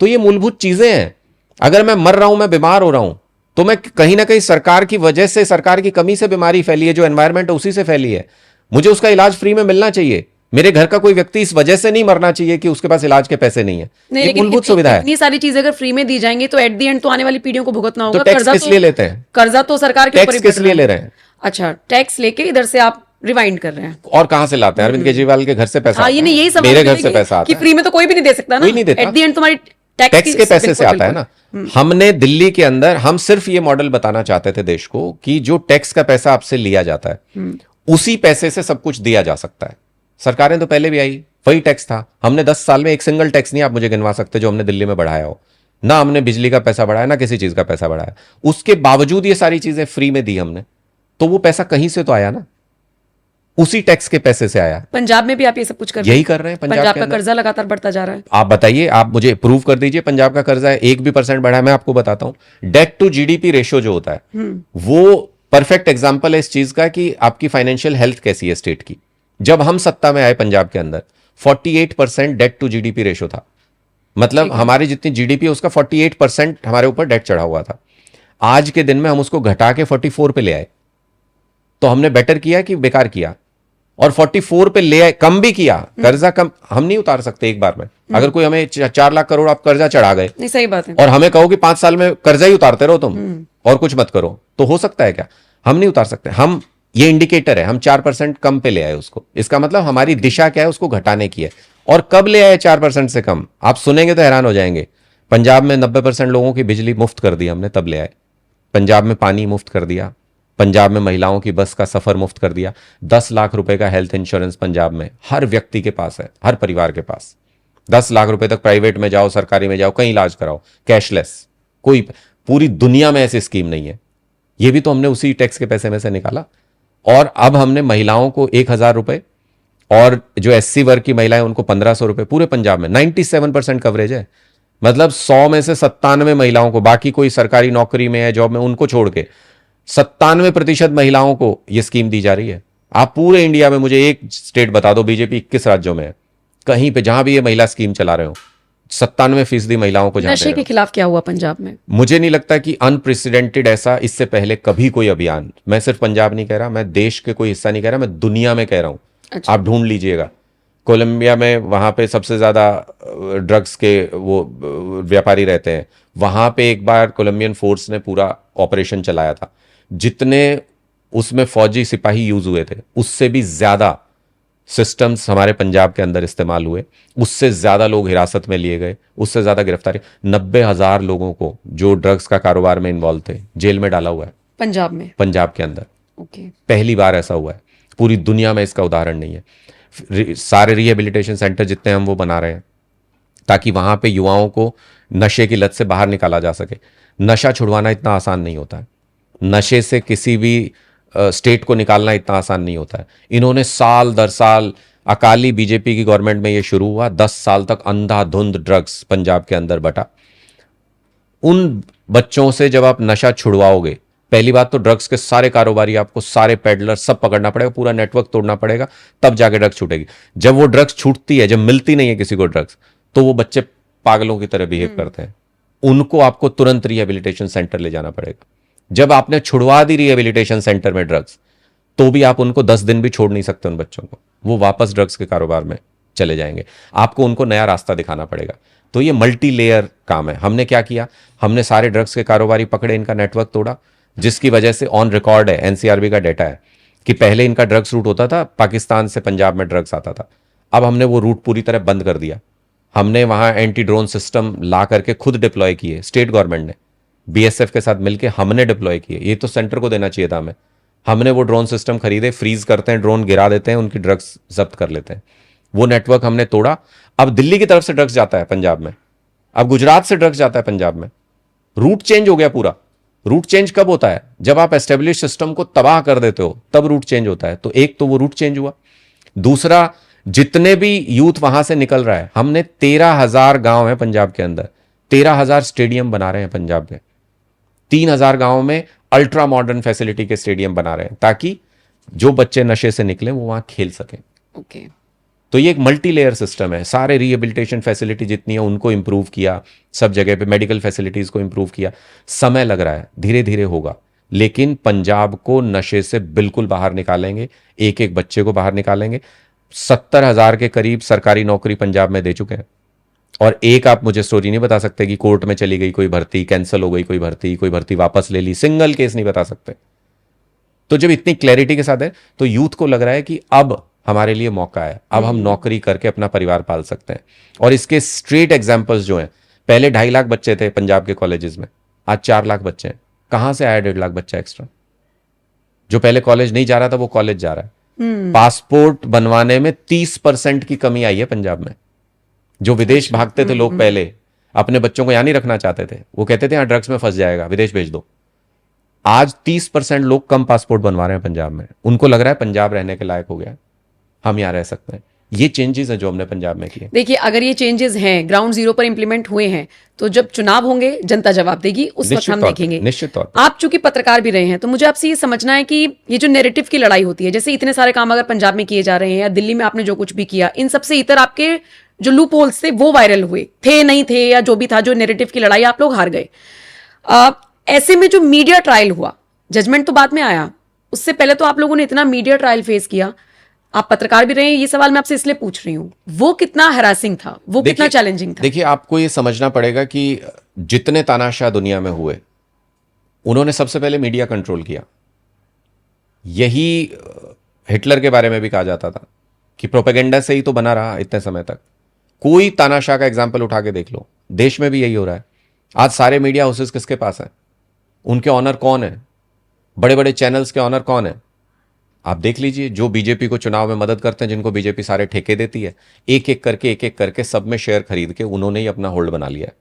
A: तो ये मूलभूत चीजें हैं। अगर मैं मर रहा हूं, मैं बीमार हो रहा हूं, तो मैं कहीं ना कहीं सरकार की वजह से, सरकार की कमी से बीमारी फैली है, जो एनवायरमेंट है उसी से फैली है, मुझे उसका इलाज फ्री में मिलना चाहिए। मेरे घर का कोई व्यक्ति इस वजह से नहीं मरना चाहिए कि उसके पास इलाज के पैसे नहीं है।
B: नहीं,
A: ये मूलभूत सुविधा है।
B: इतनी सारी चीजें अगर फ्री में दी जाएंगी तो एट द एंड तो आने वाली पीढ़ियों को भुगतना होगा।
A: तो टैक्स किस लिए लेते हैं?
B: कर्जा तो सरकार के ऊपर
A: टैक्स किस लिए ले रहे हैं?
B: अच्छा, टैक्स लेके इधर से आप रिवाइंड कर रहे हैं।
A: और कहां से लाते हैं? अरविंद केजरीवाल के घर से पैसा
B: हाँ, ये नहीं, यही
A: मेरे घर से पैसा आता
B: कि
A: है
B: फ्री में तो कोई भी नहीं दे सकता ना,
A: कोई नहीं देता।
B: एट द एंड तुम्हारी
A: टैक्स के पैसे से आता है ना। हमने दिल्ली के अंदर, हम सिर्फ ये मॉडल बताना चाहते थे देश को कि जो टैक्स का पैसा आपसे लिया जाता है उसी पैसे से सब कुछ दिया जा सकता है। सरकारें तो पहले भी आई, वही टैक्स था। हमने 10 साल में एक सिंगल टैक्स नहीं आप मुझे गिनवा सकते जो हमने दिल्ली में बढ़ाया हो। ना हमने बिजली का पैसा बढ़ाया, ना किसी चीज का पैसा बढ़ाया। उसके बावजूद ये सारी चीजें फ्री में दी हमने, तो वो पैसा कहीं से तो आया ना, उसी टैक्स के पैसे से आया।
B: पंजाब में भी आप ये सब कुछ कर
A: यही कर रहे हैं।
B: पंजाब का कर्जा लगातार बढ़ता जा रहा है।
A: आप बताइए, आप मुझे प्रूव कर दीजिए पंजाब का कर्जा है 1% बढ़ा है। मैं आपको बताता हूं, डेट टू जीडीपी रेशियो जो होता है वो परफेक्ट एग्जांपल है इस चीज का कि आपकी फाइनेंशियल हेल्थ कैसी है स्टेट की। जब हम सत्ता में आए पंजाब के अंदर 48% डेट टू जीडीपी रेशियो था, मतलब हमारी जितनी जीडीपी है उसका 48% हमारे ऊपर डेट चढ़ा हुआ था। आज के दिन में हम उसको घटा के 44 पे ले आए। तो हमने बेटर किया कि बेकार किया? और 44 पे ले आए, कम भी किया कर्जा, कम हम नहीं उतार सकते एक बार में। अगर कोई हमें 4 लाख करोड़ आप कर्जा चढ़ा गए
B: नहीं, सही बात है।
A: और हमें कहो कि 5 साल में कर्जा ही उतारते रहो तुम और कुछ मत करो, तो हो सकता है क्या? हम नहीं उतार सकते। हम, ये इंडिकेटर है, हम 4% कम पे ले आए उसको, इसका मतलब हमारी दिशा क्या है, उसको घटाने की है। और कब ले आए 4% से कम? आप सुनेंगे तो हैरान हो जाएंगे। पंजाब में 90% लोगों की बिजली मुफ्त कर दी हमने, तब ले आए। पंजाब में पानी मुफ्त कर दिया, पंजाब में महिलाओं की बस का सफर मुफ्त कर दिया, 10 लाख रुपए का हेल्थ इंश्योरेंस पंजाब में हर व्यक्ति के पास है, हर परिवार के पास। 10 लाख रुपए तक प्राइवेट में जाओ, सरकारी में जाओ, कहीं इलाज कराओ, कैशलेस। कोई, पूरी दुनिया में ऐसी स्कीम नहीं है। ये भी तो हमने उसी टैक्स के पैसे में से निकाला। और अब हमने महिलाओं को 1,000 रुपए, और जो एससी वर्ग की महिलाएं उनको 1,500 रुपए, पूरे पंजाब में 97% कवरेज है। मतलब 100 में से 97 महिलाओं को, बाकी कोई सरकारी नौकरी में है, जॉब में, उनको छोड़ के 97% महिलाओं को यह स्कीम दी जा रही है। आप पूरे इंडिया में मुझे एक स्टेट बता दो, बीजेपी 21 राज्यों में है, कहीं पे जहां भी ये महिला स्कीम चला रहे हो, 97% महिलाओं को जहां
B: नशे के खिलाफ क्या हुआ पंजाब में?
A: मुझे नहीं लगता कि अनप्रेसिडेंटेड ऐसा इससे पहले कभी कोई अभियान, मैं सिर्फ पंजाब नहीं कह रहा, मैं देश के कोई हिस्सा नहीं कह रहा, मैं दुनिया में कह रहा हूं।
B: अच्छा।
A: आप ढूंढ लीजिएगा, कोलंबिया में, वहां पे सबसे ज्यादा ड्रग्स के वो व्यापारी रहते हैं, वहां पे एक बार कोलंबियन फोर्स ने पूरा ऑपरेशन चलाया था। जितने उसमें फौजी सिपाही यूज हुए थे, उससे भी ज्यादा सिस्टम्स हमारे पंजाब के अंदर इस्तेमाल हुए, उससे ज्यादा लोग हिरासत में लिए गए, उससे ज्यादा गिरफ्तारी। 90,000 लोगों को जो ड्रग्स का कारोबार में इन्वॉल्व थे, जेल में डाला हुआ है
B: पंजाब में,
A: पंजाब के अंदर।
B: ओके।
A: पहली बार ऐसा हुआ है, पूरी दुनिया में इसका उदाहरण नहीं है। सारे रिहेबिलिटेशन सेंटर जितने हम वो बना रहे हैं, ताकि वहां पे युवाओं को नशे की लत से बाहर निकाला जा सके। नशा छुड़वाना इतना आसान नहीं होता है, नशे से किसी भी स्टेट को निकालना इतना आसान नहीं होता है। इन्होंने साल दर साल, अकाली बीजेपी की गवर्नमेंट में ये शुरू हुआ, 10 साल तक अंधाधुंध ड्रग्स पंजाब के अंदर बटा। उन बच्चों से जब आप नशा छुड़वाओगे, पहली बात तो ड्रग्स के सारे कारोबारी, आपको सारे पेडलर सब पकड़ना पड़ेगा, पूरा नेटवर्क तोड़ना पड़ेगा, तब जाके ड्रग्स छूटेगी। जब वो ड्रग्स छूटती है, जब मिलती नहीं है किसी को ड्रग्स, तो वो बच्चे पागलों की तरह बिहेव करते हैं। उनको आपको तुरंत रिहेबिलिटेशन सेंटर ले जाना पड़ेगा। जब आपने छुड़वा दी रिहेबिलिटेशन सेंटर में ड्रग्स, तो भी आप उनको 10 दिन भी छोड़ नहीं सकते उन बच्चों को, वो वापस ड्रग्स के कारोबार में चले जाएंगे। आपको उनको नया रास्ता दिखाना पड़ेगा। तो ये मल्टी लेयर काम है। हमने क्या किया, हमने सारे ड्रग्स के कारोबारी पकड़े, इनका नेटवर्क तोड़ा, जिसकी वजह से ऑन रिकॉर्ड है, एनसीआरबी का डेटा है कि पहले इनका ड्रग्स रूट होता था, पाकिस्तान से पंजाब में ड्रग्स आता था। अब हमने वो रूट पूरी तरह बंद कर दिया। हमने वहां एंटी ड्रोन सिस्टम ला करके खुद डिप्लॉय किए, स्टेट गवर्नमेंट ने बीएसएफ के साथ मिलकर हमने डिप्लॉय किए। ये तो सेंटर को देना चाहिए था हमें। हमने वो ड्रोन सिस्टम खरीदे, फ्रीज करते हैं, ड्रोन गिरा देते हैं, उनकी ड्रग्स जब्त कर लेते हैं। वो नेटवर्क हमने तोड़ा। अब दिल्ली की तरफ से ड्रग्स जाता है पंजाब में, अब गुजरात से ड्रग्स जाता है पंजाब में। रूट चेंज हो गया पूरा। रूट चेंज कब होता है? जब आप एस्टेब्लिश सिस्टम को तबाह कर देते हो, तब रूट चेंज होता है। तो एक तो वो रूट चेंज हुआ, दूसरा जितने भी यूथ वहां से निकल रहा है, हमने 13,000 गांव है पंजाब के अंदर, 13,000 स्टेडियम बना रहे हैं पंजाब में। 3,000 गांवों में अल्ट्रा मॉडर्न फैसिलिटी के स्टेडियम बना रहे हैं, ताकि जो बच्चे नशे से निकले वो वहां खेल सकें।
B: ओके।
A: तो ये एक मल्टी लेयर सिस्टम है। सारे रिहेबिलिटेशन फैसिलिटी जितनी है उनको इंप्रूव किया, सब जगह पे मेडिकल फैसिलिटीज को इंप्रूव किया। समय लग रहा है, धीरे धीरे होगा, लेकिन पंजाब को नशे से बिल्कुल बाहर निकालेंगे, एक एक बच्चे को बाहर निकालेंगे। 70,000 के करीब सरकारी नौकरी पंजाब में दे चुके हैं। और एक आप मुझे स्टोरी नहीं बता सकते कि कोर्ट में चली गई कोई भर्ती, कैंसिल हो गई कोई भर्ती वापस ले ली, सिंगल केस नहीं बता सकते। तो जब इतनी क्लैरिटी के साथ है, तो यूथ को लग रहा है कि अब हमारे लिए मौका है, अब हम नौकरी करके अपना परिवार पाल सकते हैं। और इसके स्ट्रेट एग्जाम्पल्स जो हैं, पहले 2.5 लाख बच्चे थे पंजाब के कॉलेजेस में, आज 4 लाख बच्चे हैं। कहां से आया 1.5 लाख बच्चा एक्स्ट्रा? जो पहले कॉलेज नहीं जा रहा था वो कॉलेज जा रहा है। पासपोर्ट बनवाने में 30% की कमी आई है पंजाब में। जो विदेश भागते थे लोग, पहले अपने बच्चों को यहां नहीं रखना चाहते थे, वो कहते थे यहां ड्रग्स में फंस जाएगा, विदेश भेज दो। आज 30% लोग कम पासपोर्ट बनवा रहे हैं पंजाब में। उनको लग रहा है पंजाब रहने के लायक हो गया, हम यहां रह सकते हैं। ये चेंजेस हैं जो हमने पंजाब में किए।
B: देखिए, अगर ये चेंजेस हैं, ग्राउंड जीरो पर इंप्लीमेंट हुए हैं, तो जब चुनाव होंगे जनता जवाब देगी, उस वक्त हम देखेंगे।
A: निश्चित तौर पर।
B: आप चूंकि पत्रकार भी रहे हैं, तो मुझे आपसे ये समझना है कि ये जो नैरेटिव की लड़ाई होती है, जैसे इतने सारे काम अगर पंजाब में किए जा रहे हैं या दिल्ली में आपने जो कुछ भी किया, इन सबसे इतर आपके जो लूप होल्स थे वो वायरल हुए थे, नहीं थे, या जो भी था, जो नैरेटिव की लड़ाई आप लोग हार गए। ऐसे में जो मीडिया ट्रायल हुआ, जजमेंट तो बाद में आया, उससे पहले तो आप लोगों ने इतना मीडिया ट्रायल फेस किया, आप पत्रकार भी रहे हैं, ये सवाल मैं आपसे इसलिए पूछ रही हूं, वो कितना हैरासिंग था, वो कितना चैलेंजिंग था?
A: देखिए, आपको ये समझना पड़ेगा कि जितने तानाशाह दुनिया में हुए, उन्होंने सबसे पहले मीडिया कंट्रोल किया। यही हिटलर के बारे में भी कहा जाता था कि प्रोपेगेंडा से ही तो बना रहा इतने समय तक। कोई तानाशाह का एग्जाम्पल उठा के देख लो, देश में भी यही हो रहा है। आज सारे मीडिया हाउसेस किसके पास हैं? उनके ऑनर कौन है? बड़े बड़े चैनल्स के ऑनर कौन है? आप देख लीजिए, जो बीजेपी को चुनाव में मदद करते हैं, जिनको बीजेपी सारे ठेके देती है, एक एक करके सब में शेयर खरीद के उन्होंने ही अपना होल्ड बना लिया है।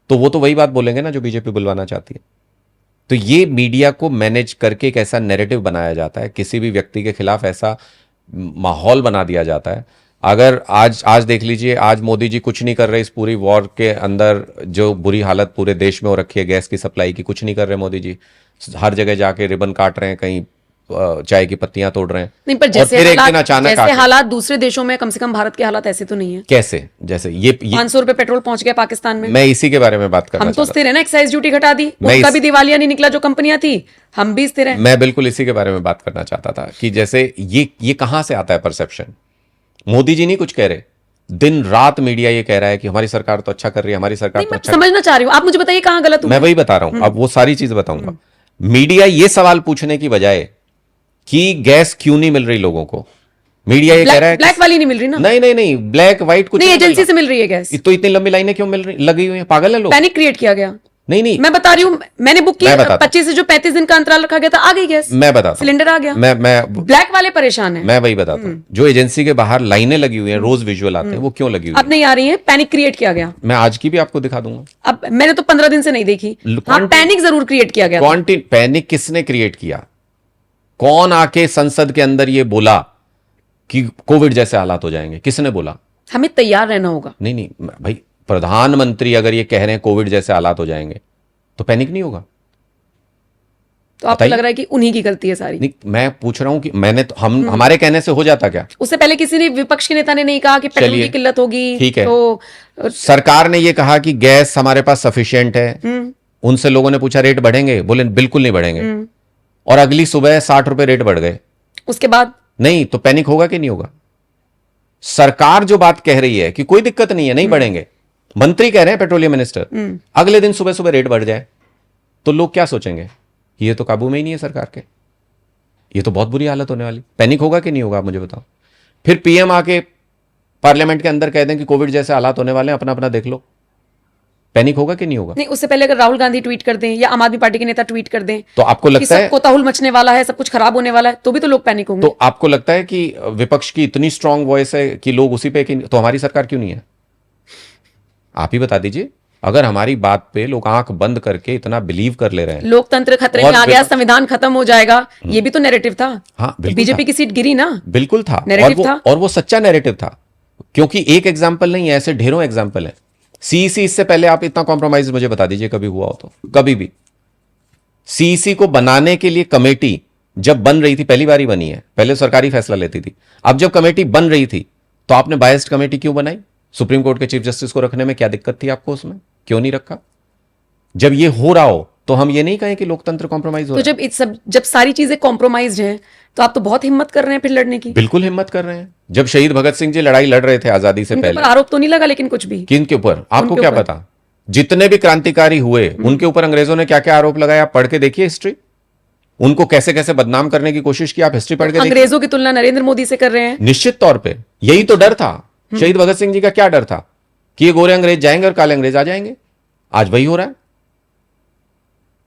A: तो वो तो वही बात बोलेंगे ना जो बीजेपी बुलवाना चाहती है। तो ये मीडिया को मैनेज करके एक ऐसा नैरेटिव बनाया जाता है, किसी भी व्यक्ति के खिलाफ ऐसा माहौल बना दिया जाता है। अगर आज देख लीजिए, आज मोदी जी कुछ नहीं कर रहे इस पूरी वॉर के अंदर, जो बुरी हालत पूरे देश में हो रखी है गैस की सप्लाई की, कुछ नहीं कर रहे मोदी जी। हर जगह जाके रिबन काट रहे हैं, कहीं चाय की पत्तियां तोड़ रहे हैं।
B: नहीं, पर
A: और
B: जैसे
A: फिर एक दिन
B: हालात,
A: अचानक
B: जैसे
A: आके-
B: हालात दूसरे देशों में, कम से कम भारत के हालात ऐसे तो नहीं है।
A: कैसे? जैसे ये
B: 500 रुपए पेट्रोल पहुंच गया पाकिस्तान में।
A: मैं इसी के बारे में बात करना
B: हम तो
A: चाहता
B: स्थिर है ना, एक्साइज ड्यूटी घटा दी,
A: मैं
B: उनका
A: इस-
B: भी दिवालिया नहीं निकला जो कंपनियां थी, हम भी स्थिर हैं।
A: मैं बिल्कुल इसी के बारे में बात करना चाहता था कि जैसे ये कहां से आता है परसेप्शन? मोदी जी नहीं कुछ कह रहे, दिन रात मीडिया ये कह रहा है कि हमारी सरकार तो अच्छा कर रही है, हमारी सरकार
B: नहीं,
A: तो
B: मैं
A: अच्छा।
B: समझना चाह रही हूँ, आप मुझे बताइए कहाँ गलत हुआ।
A: मैं वही बता रहा हूं, अब वो सारी चीज बताऊंगा। मीडिया ये सवाल पूछने की बजाय कि गैस क्यों नहीं मिल रही लोगों को, मीडिया ये कह रहा है कि
B: ब्लैक वाली नहीं मिल रही ना?
A: नहीं, ब्लैक व्हाइट कुछ
B: नहीं,
A: मिल
B: एजेंसी
A: रहा।
B: से मिल रही है गैस।
A: तो इतनी लंबी लाइनें क्यों मिल रही लगी हुई हैं? पागल है लोग?
B: पैनिक क्रिएट किया गया।
A: नहीं,
B: मैं बता रही हूँ, मैंने बुक की,
A: मैं बताता हूं।
B: 25 से जो 35 दिन का अंतराल रखा गया था, आ गई गैस,
A: मैं बताता हूं।
B: सिलेंडर आ गया।
A: मैं
B: ब्लैक वाले परेशान है।
A: मैं वही बताता हूं, जो एजेंसी के बाहर लाइनें लगी हुई हैं, रोज विजुअल आते हैं, वो क्यों लगी हुई
B: अब नहीं आ रही है, पैनिक क्रिएट किया गया।
A: हैं? मैं आज की भी आपको दिखा दूंगा।
B: अब मैंने तो 15 दिन से नहीं देखी। हाँ, पैनिक जरूर क्रिएट किया गया था।
A: पैनिक किसने क्रिएट किया? कौन आके संसद के अंदर ये बोला कि कोविड जैसे हालात हो जाएंगे? किसने बोला?
B: हमें तैयार रहना होगा।
A: नहीं, भाई, प्रधानमंत्री अगर ये कह रहे हैं कोविड जैसे हालात हो जाएंगे, तो पैनिक नहीं होगा?
B: तो आपको लग रहा है कि उन्हीं की गलती है सारी?
A: नहीं, मैं पूछ रहा हूं कि मैंने तो हमारे कहने से हो जाता क्या?
B: उससे पहले किसी ने, विपक्ष के नेता ने नहीं कहा कि पेट्रोल
A: चलिए,
B: की किल्लत होगी?
A: ठीक है।
B: तो
A: सरकार ने ये कहा कि गैस हमारे पास सफिशिएंट है। उनसे लोगों ने पूछा रेट बढ़ेंगे, बोले बिल्कुल नहीं बढ़ेंगे। और अगली सुबह 60 रुपए रेट बढ़ गए।
B: उसके बाद
A: नहीं, तो पैनिक होगा कि नहीं होगा? सरकार जो बात कह रही है कि कोई दिक्कत नहीं है, नहीं बढ़ेंगे, मंत्री कह रहे हैं, पेट्रोलियम मिनिस्टर, अगले दिन सुबह सुबह रेट बढ़ जाए, तो लोग क्या सोचेंगे? ये तो काबू में ही नहीं है सरकार के, ये तो बहुत बुरी हालत होने वाली। पैनिक होगा कि नहीं होगा? आप मुझे बताओ। फिर पीएम आके पार्लियामेंट के अंदर कह दें कि कोविड जैसे हालात होने वाले हैं, अपना अपना देख लो, पैनिक होगा कि नहीं होगा?
B: नहीं, उससे पहले अगर राहुल गांधी ट्वीट कर दें या आम आदमी पार्टी के नेता ट्वीट कर दें
A: तो आपको
B: कि
A: लगता है,
B: सबको तहुल मचने वाला है, सब कुछ खराब होने वाला है, तो भी तो लोग पैनिक होंगे।
A: तो आपको लगता है कि विपक्ष की इतनी स्ट्रांग वॉइस है कि लोग उसी पे, तो हमारी सरकार क्यों नहीं है? आप ही बता दीजिए। अगर हमारी बात पे लोग आंख बंद करके इतना बिलीव कर ले रहे हैं,
B: लोकतंत्र खतरे में आ गया, संविधान खत्म हो जाएगा, ये भी तो नैरेटिव था।
A: हाँ, बिल्कुल
B: बीजेपी
A: था।
B: की सीट गिरी ना,
A: बिल्कुल था,
B: नैरेटिव था।
A: और वो सच्चा नैरेटिव था, क्योंकि एक एग्जाम्पल नहीं है, ऐसे ढेरों एग्जाम्पल है। सीईसी, इससे पहले आप इतना कॉम्प्रोमाइज मुझे बता दीजिए कभी हुआ हो तो? कभी भी। सीईसी को बनाने के लिए कमेटी जब बन रही थी, पहली बार ही बनी है, पहले सरकारी फैसला लेती थी। अब जब कमेटी बन रही थी, तो आपने बायस्ड कमेटी क्यों बनाई? सुप्रीम कोर्ट के चीफ जस्टिस को रखने में क्या दिक्कत थी आपको? उसमें क्यों नहीं रखा? जब ये हो रहा हो तो हम ये नहीं कहें कि लोकतंत्र कॉम्प्रोमाइज हो
B: तो
A: रहा है।
B: जब सारी चीजें कॉम्प्रोमाइज्ड हैं, तो आप तो बहुत हिम्मत कर रहे हैं फिर लड़ने की।
A: बिल्कुल हिम्मत कर रहे हैं। जब शहीद भगत सिंह जी लड़ाई लड़ रहे थे आजादी से
B: उनके
A: पहले,
B: ऊपर आरोप तो नहीं लगा, लेकिन कुछ भी
A: किन के ऊपर? आपको
B: उनके
A: क्या
B: ऊपर।
A: पता? जितने भी क्रांतिकारी हुए उनके ऊपर अंग्रेजों ने क्या क्या आरोप लगाया, आप पढ़ के देखिए हिस्ट्री। उनको कैसे कैसे बदनाम करने की कोशिश की, आप हिस्ट्री पढ़ के देखिए।
B: अंग्रेजों की तुलना नरेंद्र मोदी से कर रहे हैं।
A: निश्चित तौर पे यही तो डर था। शहीद भगत सिंह जी का क्या डर था? कि ये गोरे अंग्रेज जाएंगे और काले अंग्रेज आ जाएंगे। आज वही हो रहा है।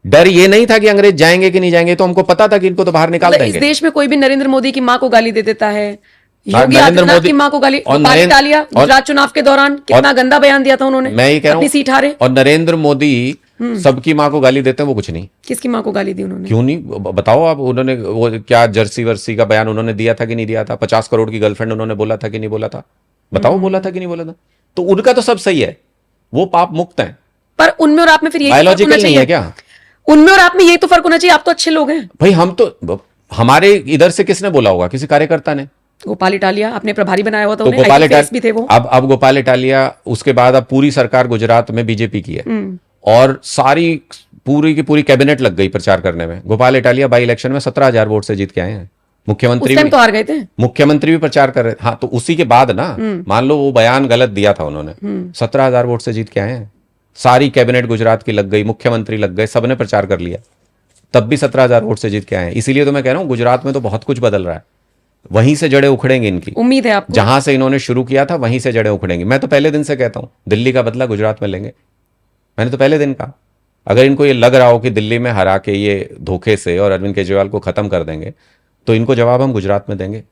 A: डर ये नहीं था कि अंग्रेज जाएंगे कि नहीं जाएंगे, तो हमको पता था कि इनको तो बाहर निकाल
B: मतलब इस
A: देंगे।
B: देश में कोई भी नरेंद्र मोदी की मां को गाली दे देता है, योगी
A: नरेंद्र
B: आदित्यनाथ
A: मोदी
B: की मां को गाली,
A: और
B: गोपाल
A: नरेंद्र-
B: इटालिया
A: और-
B: गुजरात चुनाव के दौरान कितना गंदा बयान दिया था उन्होंने।
A: मैं ये कह रहा
B: अपनी सीट हारे।
A: और नरेंद्र मोदी सबकी मां को गाली देते हैं, वो कुछ नहीं।
B: किसकी मां को गाली दी उन्होंने?
A: क्यों नहीं? बताओ आप। उन्होंने वो क्या जर्सी वर्सी का बयान उन्होंने दिया था कि नहीं दिया था? 50 करोड़ की गर्लफ्रेंड उन्होंने बोला था कि नहीं बोला था? बताओ, बोला था कि नहीं बोला था? तो उनका तो सब सही है, वो पाप मुक्त है।
B: पर उनमें और आप में फिर यही फर्क होना
A: बायोलॉजिकल नहीं है
B: चाहिए
A: क्या?
B: उनमें और आप में यही तो फर्क होना चाहिए। आप तो अच्छे लोग हैं।
A: भाई हम तो, हमारे इधर से किसने बोला होगा? किसी कार्यकर्ता ने।
B: गोपाल इटालिया आपने प्रभारी बनाया हुआ था,
A: तो
B: उन्हें
A: गोपाल
B: ITFS भी थे वो।
A: अब गोपाल इटालिया, उसके बाद अब पूरी सरकार गुजरात में बीजेपी की है, और सारी पूरी की पूरी कैबिनेट लग गई प्रचार करने में। गोपाल इटालिया बाई इलेक्शन में 17,000 वोट से जीत के आए हैं। मुख्यमंत्री
B: उस टाइम
A: भी
B: तो हार गए थे।
A: मुख्यमंत्री भी प्रचार कर रहे थे। हाँ, तो उसी के बाद ना, मान लो वो बयान गलत दिया था उन्होंने, 17,000 वोट से जीत के आए हैं। सारी कैबिनेट गुजरात की लग गई, मुख्यमंत्री लग गए, सबने प्रचार कर लिया, तब भी 17,000 वोट से जीत के आए हैं। इसीलिए तो मैं कह रहा हूं गुजरात में तो बहुत कुछ बदल रहा है, वहीं से जड़ें उखड़ेंगी इनकी।
B: उम्मीद है आपको?
A: जहां से इन्होंने शुरू किया था वहीं से जड़ें उखड़ेंगी। मैं तो पहले दिन से कहता हूं दिल्ली का बदला गुजरात में लेंगे। मैंने तो पहले दिन कहा, अगर इनको ये लग रहा हो कि दिल्ली में हरा के ये धोखे से और अरविंद केजरीवाल को खत्म कर देंगे, तो इनको जवाब हम गुजरात में देंगे,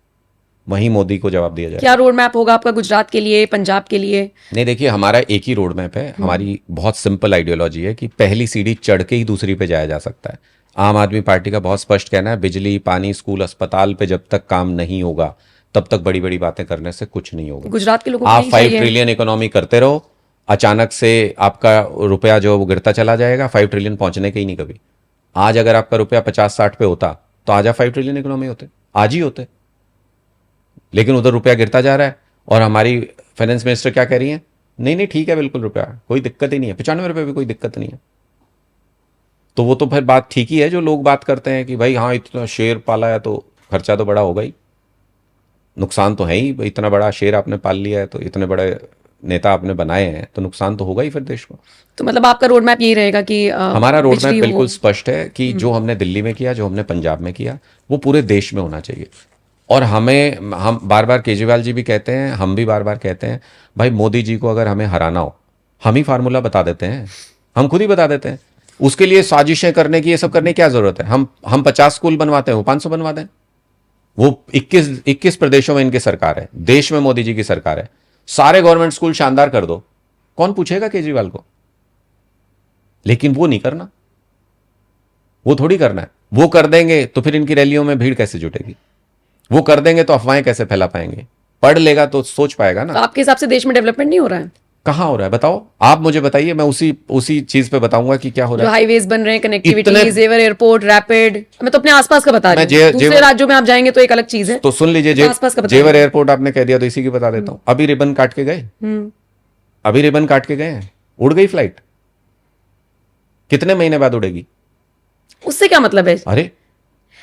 A: वहीं मोदी को जवाब दिया जाए।
B: क्या रोड मैप होगा आपका गुजरात के लिए, पंजाब के लिए?
A: नहीं, देखिए, हमारा एक ही रोड मैप है। हमारी बहुत सिंपल आइडियोलॉजी है कि पहली सीढ़ी चढ़ के ही दूसरी पे जाया जा सकता है। आम आदमी पार्टी का बहुत स्पष्ट कहना है, बिजली, पानी, स्कूल, अस्पताल पे जब तक काम नहीं होगा तब तक बड़ी बड़ी बातें करने से कुछ नहीं होगा।
B: गुजरात के लोगों को
A: आप
B: नहीं
A: 5
B: चाहिए।
A: ट्रिलियन इकोनॉमी करते रहो, अचानक से आपका रुपया जो वो गिरता चला जाएगा। 5 ट्रिलियन पहुंचने के ही नहीं कभी। आज अगर आपका रुपया 50-60 पे होता तो आज आप 5 ट्रिलियन इकोनॉमी होते, आज ही होते। लेकिन उधर रुपया गिरता जा रहा है और हमारी फाइनेंस मिनिस्टर क्या कह रही है, नहीं नहीं ठीक है, बिल्कुल रुपया कोई दिक्कत ही नहीं है, 95 रुपये भी कोई दिक्कत नहीं है। तो वो तो फिर बात ठीक ही है जो लोग बात करते हैं कि भाई हाँ इतना शेर पाला है तो खर्चा तो बड़ा होगा ही, नुकसान तो है ही, इतना बड़ा शेर आपने पाल लिया है तो इतने बड़े नेता आपने बनाए हैं तो नुकसान तो होगा ही फिर देश को।
B: तो मतलब आपका रोड मैप यही रहेगा कि
A: हमारा रोड मैप
B: बिजली
A: बिल्कुल
B: हो।
A: स्पष्ट है कि जो हमने दिल्ली में किया, जो हमने पंजाब में किया, वो पूरे देश में होना चाहिए। और हम बार बार, केजरीवाल जी भी कहते हैं, हम भी बार बार कहते हैं, भाई मोदी जी को अगर हमें हराना हो, हम ही फार्मूला बता देते हैं, हम खुद ही बता देते हैं। उसके लिए साजिशें करने की, ये सब करने की क्या जरूरत है? हम 50 स्कूल बनवाते हैं, वो 500 बनवा दें। वो 21 प्रदेशों में इनकी सरकार है, देश में मोदी जी की सरकार है, सारे गवर्नमेंट स्कूल शानदार कर दो, कौन पूछेगा केजरीवाल को? लेकिन वो नहीं करना, वो थोड़ी करना है। वो कर देंगे तो फिर इनकी रैलियों में भीड़ कैसे जुटेगी? वो कर देंगे तो अफवाहें कैसे फैला पाएंगे? पढ़ लेगा तो सोच पाएगा ना।
B: तो आपके हिसाब से देश में डेवलपमेंट नहीं हो रहा है?
A: कहां हो रहा है बताओ, आप मुझे बताइए, मैं उसी चीज पे बताऊंगा कि क्या हो
B: जो
A: रहा है।
B: हाईवेज बन रहे हैं, कनेक्टिविटी,
A: इतने-
B: जेवर एयरपोर्ट, रैपिड, मैं तो अपने आसपास का बता रही
A: मैं
B: हूँ। दूसरे राज्यों में आप जाएंगे तो एक अलग चीज है।
A: तो सुन लीजिए,
B: तो आसपास का बता
A: जेवर
B: दीजिए।
A: एयरपोर्ट आपने कह दिया तो इसी की बता देता हूं। अभी रिबन काट के गए, अभी रिबन काट के गए हैं, उड़ गई फ्लाइट, कितने महीने बाद उड़ेगी?
B: उससे क्या मतलब है?
A: अरे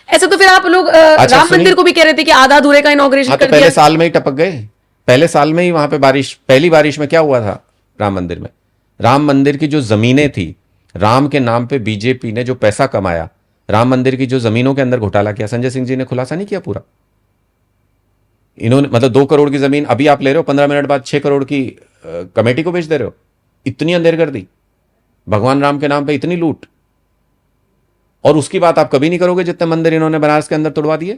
B: ऐसा तो फिर आप लोग
A: अच्छा,
B: राम मंदिर को भी कह रहे थे कि आधा अधूरे का इनॉग्रेशन
A: हाँ, तो
B: कर
A: पहले
B: दिया।
A: साल में ही टपक गए। पहले साल में ही वहां पे बारिश, पहली बारिश में क्या हुआ था राम मंदिर में? राम मंदिर की जो जमीनें थी, राम के नाम पे बीजेपी ने जो पैसा कमाया, राम मंदिर की जो जमीनों के अंदर घोटाला किया, संजय सिंह जी ने खुलासा नहीं किया पूरा? इन्होंने मतलब 2 करोड़ की जमीन अभी आप ले रहे हो, 15 मिनट बाद 6 करोड़ की कमेटी को बेच दे रहे हो। इतनी अंधेर कर दी भगवान राम के नाम पे, इतनी लूट। और उसकी बात आप कभी नहीं करोगे जितने मंदिर इन्होंने बनारस के अंदर तोड़वा दिए।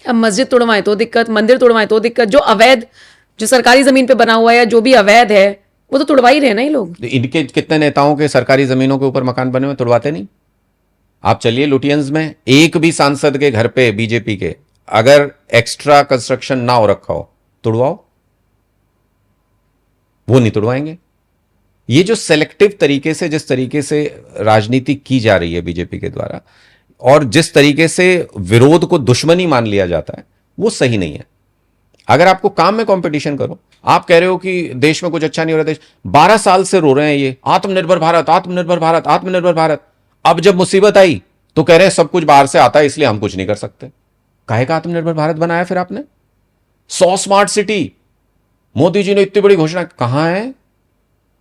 B: अब मस्जिद तोड़वाए तो दिक्कत, मंदिर तोड़वाए तो दिक्कत, जो अवैध, जो सरकारी जमीन पे बना हुआ है या जो भी अवैध है वो तो तोड़वा ही रहे ना ये लोग।
A: इनके कितने नेताओं के सरकारी जमीनों के ऊपर मकान बने हुए, तोड़वाते नहीं? आप चलिए लुटियंस में, एक भी सांसद के घर पे बीजेपी के अगर एक्स्ट्रा कंस्ट्रक्शन ना हो रखा हो, तोड़वाओ, वो नहीं तोड़वाएंगे। ये जो सेलेक्टिव तरीके से, जिस तरीके से राजनीति की जा रही है बीजेपी के द्वारा, और जिस तरीके से विरोध को दुश्मनी मान लिया जाता है, वो सही नहीं है। अगर आपको काम में कंपटीशन करो, आप कह रहे हो कि देश में कुछ अच्छा नहीं हो रहा, देश 12 साल से रो रहे हैं ये आत्मनिर्भर भारत, आत्मनिर्भर भारत, आत्मनिर्भर भारत। अब जब मुसीबत आई तो कह रहे हैं सब कुछ बाहर से आता है इसलिए हम कुछ नहीं कर सकते। काहे का आत्मनिर्भर भारत बनाया फिर आपने? 100 स्मार्ट सिटी, मोदी जी ने इतनी बड़ी घोषणा, कहां है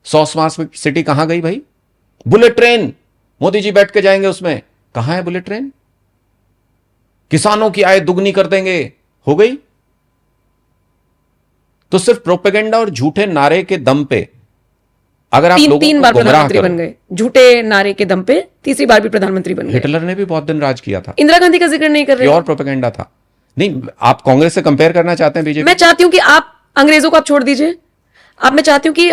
A: 100 स्मार्ट सिटी? कहां गई भाई? बुलेट ट्रेन, मोदी जी बैठ के जाएंगे उसमें, कहां है बुलेट ट्रेन? किसानों की आय दुगनी कर देंगे, हो गई? तो सिर्फ प्रोपेगेंडा और झूठे नारे के दम पे अगर आप लोगों
B: तीन
A: को
B: बार
A: गुमराह
B: प्रधानमंत्री
A: करो।
B: बन गए झूठे नारे के दम पे, तीसरी बार भी प्रधानमंत्री बन गए।
A: हिटलर ने भी बहुत दिन राज किया था,
B: इंदिरा गांधी का जिक्र नहीं कर रहे
A: प्योर
B: हो।
A: प्रोपेगेंडा था। नहीं, आप कांग्रेस से कंपेयर करना चाहते हैं बीजेपी?
B: मैं चाहती हूं कि आप अंग्रेजों को आप छोड़ दीजिए। आप, मैं चाहती हूं कि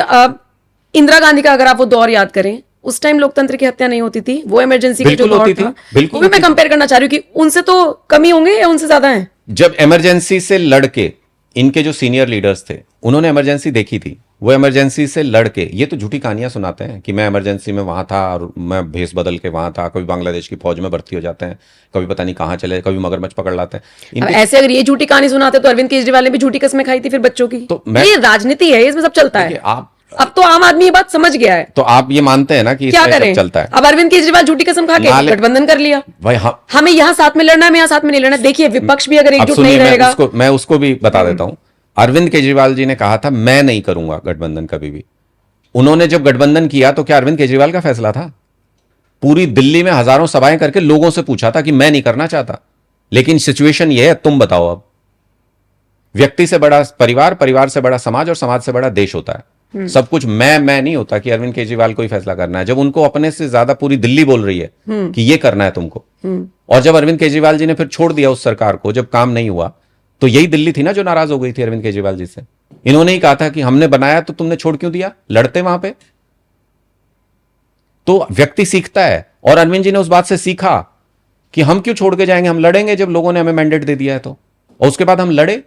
B: इंदिरा गांधी का अगर आप वो दौर याद करें, उस टाइम लोकतंत्र की हत्या नहीं होती थी, वो इमरजेंसी की जो
A: बिल्कुल
B: दौर
A: होती थी,
B: था,
A: बिल्कुल
B: वो भी मैं
A: होती थी।
B: कंपेयर करना चाह रही हूँ कि उनसे तो कमी होंगे या उनसे ज्यादा है।
A: जब इमरजेंसी से लड़के, इनके जो सीनियर लीडर्स थे उन्होंने इमरजेंसी देखी थी, वो इमरजेंसी से लड़के, ये तो झूठी कहानियां सुनाते हैं कि मैं इमरजेंसी में वहां था और मैं भेस बदल के वहां था, कभी बांग्लादेश की फौज में भर्ती हो जाते हैं, कभी पता नहीं कहां चले, कभी मगरमच्छ पकड़ लाते हैं।
B: अब
A: इनके
B: ऐसे अगर ये झूठी कहानी सुनाते तो अरविंद केजरीवाल ने भी झूठी कस्में खाई थी फिर बच्चों की।
A: तो मैं-
B: ये राजनीति है, इसमें सब चलता है।
A: देखिए, आप
B: अब तो आम आदमी ये बात समझ गया है।
A: तो आप ये मानते हैं ना कि
B: क्या
A: इसमें सब
B: करें?
A: चलता है?
B: अब अरविंद केजरीवाल झूठी कसम खा के गठबंधन कर लिया।
A: भाई हाँ,
B: हमें यहाँ साथ में लड़ना है, मैं यहाँ साथ में नहीं लड़ना। देखिए विपक्ष भी अगर
A: अब
B: एकजुट
A: सुनिए,
B: नहीं रहेगा।
A: मैं उसको भी बता देता हूं। अरविंद केजरीवाल जी ने कहा था मैं नहीं करूंगा गठबंधन कभी भी। उन्होंने जब गठबंधन किया तो क्या अरविंद केजरीवाल का फैसला था? पूरी दिल्ली में हजारों सभाएं करके लोगों से पूछा था कि मैं नहीं करना चाहता। लेकिन सिचुएशन यह है, तुम बताओ अब, व्यक्ति से बड़ा परिवार, परिवार से बड़ा समाज और समाज से बड़ा देश होता है। सब कुछ मैं नहीं होता कि अरविंद केजरीवाल को ही फैसला करना है, जब उनको अपने से ज्यादा पूरी दिल्ली बोल रही है कि ये करना है तुमको। और जब अरविंद केजरीवाल जी ने फिर छोड़ दिया उस सरकार को, जब काम नहीं हुआ, तो यही दिल्ली थी ना जो नाराज हो गई थी अरविंद केजरीवाल जी से। इन्होंने ही कहा था कि हमने बनाया तो तुमने छोड़ क्यों दिया, लड़ते वहां पे। तो व्यक्ति सीखता है, और अरविंद जी ने उस बात से सीखा कि हम क्यों छोड़ के जाएंगे, हम लड़ेंगे जब लोगों ने हमें मैंडेट दे दिया है तो। और उसके बाद हम लड़े।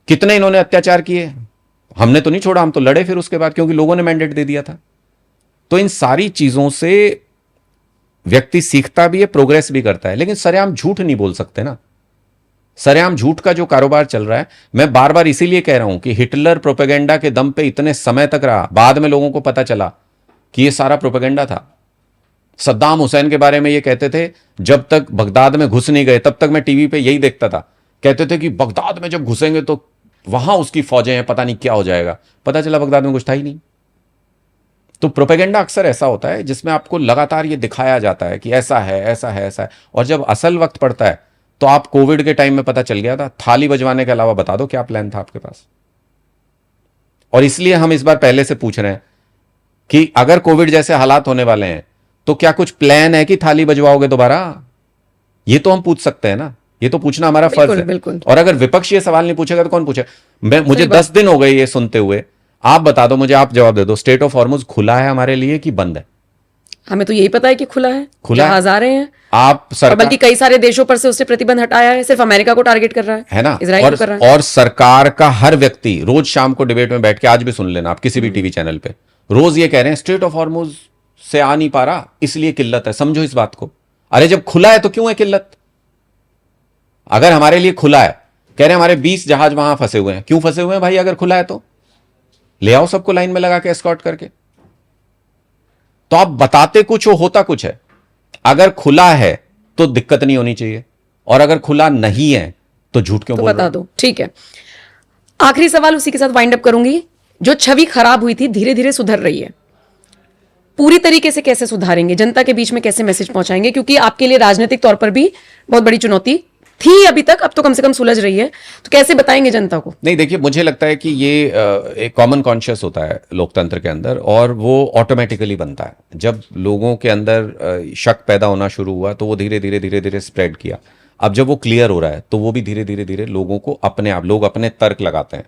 A: कितने इन्होंने अत्याचार किए, हमने तो नहीं छोड़ा, हम तो लड़े फिर उसके बाद, क्योंकि लोगों ने मैंडेट दे दिया था। तो इन सारी चीजों से व्यक्ति सीखता भी है, प्रोग्रेस भी करता है। लेकिन सरेआम झूठ नहीं बोल सकते ना। सरेआम झूठ का जो कारोबार चल रहा है, मैं बार बार इसीलिए कह रहा हूं कि हिटलर प्रोपेगेंडा के दम पे इतने समय तक रहा, बाद में लोगों को पता चला कि यह सारा प्रोपेगेंडा था। सद्दाम हुसैन के बारे में ये कहते थे, जब तक बगदाद में घुस नहीं गए तब तक मैं टीवी पे यही देखता था, कहते थे कि बगदाद में जब घुसेंगे तो वहां उसकी फौजें हैं, पता नहीं क्या हो जाएगा। पता चला बगदाद में कुछ था ही नहीं। तो प्रोपेगेंडा अक्सर ऐसा होता है जिसमें आपको लगातार ये दिखाया जाता है कि ऐसा है, ऐसा है, ऐसा है, और जब असल वक्त पड़ता है तो आप कोविड के टाइम में पता चल गया था, थाली बजवाने के अलावा बता दो क्या प्लान था आपके पास। और इसलिए हम इस बार पहले से पूछ रहे हैं कि अगर कोविड जैसे हालात होने वाले हैं तो क्या कुछ प्लान है कि थाली बजवाओगे दोबारा? ये तो हम पूछ सकते हैं ना, ये तो पूछना हमारा फर्ज है।
B: बिल्कुल।
A: और अगर विपक्ष ये सवाल नहीं पूछेगा तो कौन पूछे? मुझे 10 दिन हो गए ये सुनते हुए। आप बता दो मुझे, आप जवाब दे दो, स्टेट ऑफ हॉर्मुज खुला है हमारे लिए कि बंद है?
B: हमें तो यही पता है कि खुला है,
A: खुला
B: जहाज आ रहे हैं।
A: आप
B: और
A: सरकार,
B: बल्कि कई सारे देशों पर से उसने प्रतिबंध हटाया है, सिर्फ अमेरिका को टारगेट कर रहा
A: है ना,
B: इजराइल को कर रहा है।
A: और सरकार का हर व्यक्ति रोज शाम को डिबेट में बैठ के, आज भी सुन लेना आप किसी भी टीवी चैनल पे, रोज ये कह रहे हैं स्टेट ऑफ हॉर्मुज से आ नहीं पा रहा इसलिए किल्लत है। समझो इस बात को। अरे जब खुला है तो क्यों है किल्लत? अगर हमारे लिए खुला है, कह रहे हैं हमारे 20 जहाज वहां फंसे हुए हैं, क्यों फंसे हुए हैं भाई? अगर खुला है तो ले आओ सबको लाइन में लगा के, एस्कॉर्ट करके। तो आप बताते कुछ हो, होता कुछ है। अगर खुला है तो दिक्कत नहीं होनी चाहिए, और अगर खुला नहीं है तो झूठ क्यों
B: तो
A: बोल
B: बता
A: रहे हो?
B: दो। ठीक है, आखिरी सवाल उसी के साथ वाइंड अप करूंगी। जो छवि खराब हुई थी धीरे धीरे सुधर रही है, पूरी तरीके से कैसे सुधारेंगे, जनता के बीच में कैसे मैसेज पहुंचाएंगे? क्योंकि आपके लिए राजनीतिक तौर पर भी बहुत बड़ी चुनौती थी अभी तक, अब तो कम से कम सुलझ रही है, तो कैसे बताएंगे जनता को?
A: नहीं, देखिए, मुझे लगता है कि ये एक कॉमन कॉन्शियस होता है लोकतंत्र के अंदर, और वो ऑटोमेटिकली बनता है। जब लोगों के अंदर शक पैदा होना शुरू हुआ तो वो धीरे धीरे धीरे धीरे स्प्रेड किया। अब जब वो क्लियर हो रहा है तो वो भी धीरे धीरे धीरे लोगों को अपने आप, लोग अपने तर्क लगाते हैं।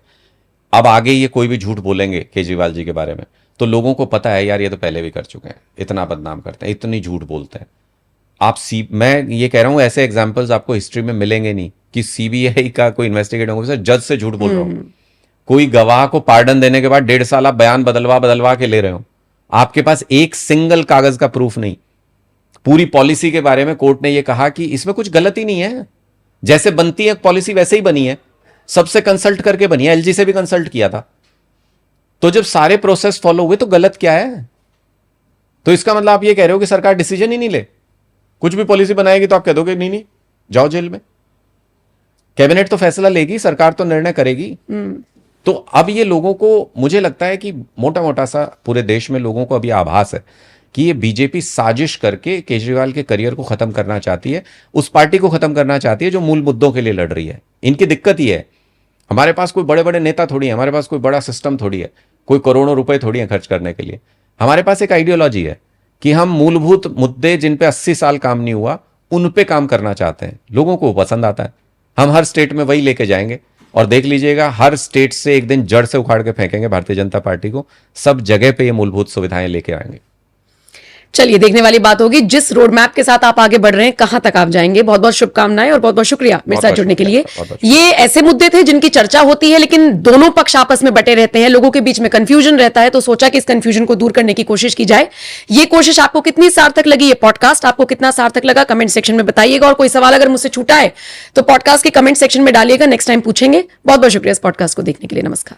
A: अब आगे ये कोई भी झूठ बोलेंगे केजरीवाल जी के बारे में तो लोगों को पता है यार ये तो पहले भी कर चुके हैं, इतना बदनाम करते हैं, इतनी झूठ बोलते हैं। मैं ये कह रहा हूं, ऐसे एग्जांपल्स आपको हिस्ट्री में मिलेंगे नहीं कि सीबीआई का कोई इन्वेस्टिगेटिंग ऑफिसर जज से झूठ बोल रहा हूं, कोई गवाह को पार्डन देने के बाद 1.5 साल आप बयान बदलवा के ले रहे हो, आपके पास एक सिंगल कागज का प्रूफ नहीं। पूरी पॉलिसी के बारे में कोर्ट ने यह कहा कि इसमें कुछ गलती नहीं है, जैसे बनती है पॉलिसी वैसे ही बनी है, सबसे कंसल्ट करके बनी है, एलजी से भी कंसल्ट किया था। तो जब सारे प्रोसेस फॉलो हुए तो गलत क्या है? तो इसका मतलब आप ये कह रहे हो कि सरकार डिसीजन ही नहीं ले, कुछ भी पॉलिसी बनाएगी तो आप कह दोगे नहीं जाओ जेल में। कैबिनेट तो फैसला लेगी, सरकार तो निर्णय करेगी। तो अब ये लोगों को, मुझे लगता है कि मोटा मोटा सा पूरे देश में लोगों को अभी आभास है कि ये बीजेपी साजिश करके केजरीवाल के करियर को खत्म करना चाहती है, उस पार्टी को खत्म करना चाहती है जो मूल मुद्दों के लिए लड़ रही है। इनकी दिक्कत ये है, हमारे पास कोई बड़े बड़े नेता थोड़ी है, हमारे पास कोई बड़ा सिस्टम थोड़ी है, कोई करोड़ों रुपए थोड़ी है खर्च करने के लिए। हमारे पास एक आइडियोलॉजी है कि हम मूलभूत मुद्दे जिन पे 80 साल काम नहीं हुआ उन पे काम करना चाहते हैं। लोगों को पसंद आता है, हम हर स्टेट में वही लेके जाएंगे, और देख लीजिएगा हर स्टेट से एक दिन जड़ से उखाड़ के फेंकेंगे भारतीय जनता पार्टी को, सब जगह पे ये मूलभूत सुविधाएं लेके आएंगे।
B: चलिए, देखने वाली बात होगी जिस रोड मैप के साथ आप आगे बढ़ रहे हैं, कहां तक आप जाएंगे। बहुत बहुत शुभकामनाएं और बहुत बहुत शुक्रिया मेरे साथ जुड़ने के लिए। ये ऐसे मुद्दे थे जिनकी चर्चा होती है, लेकिन दोनों पक्ष आपस में बटे रहते हैं, लोगों के बीच में कंफ्यूजन रहता है, तो सोचा कि इस कंफ्यूजन को दूर करने की कोशिश की जाए। ये कोशिश आपको कितनी सार्थक लगी, ये पॉडकास्ट आपको कितना सार्थक लगा, कमेंट सेक्शन में बताइएगा। और कोई सवाल अगर मुझसे छूटा है तो पॉडकास्ट के कमेंट सेक्शन में डालिएगा, नेक्स्ट टाइम पूछेंगे। बहुत बहुत शुक्रिया इस पॉडकास्ट को देखने के लिए। नमस्कार।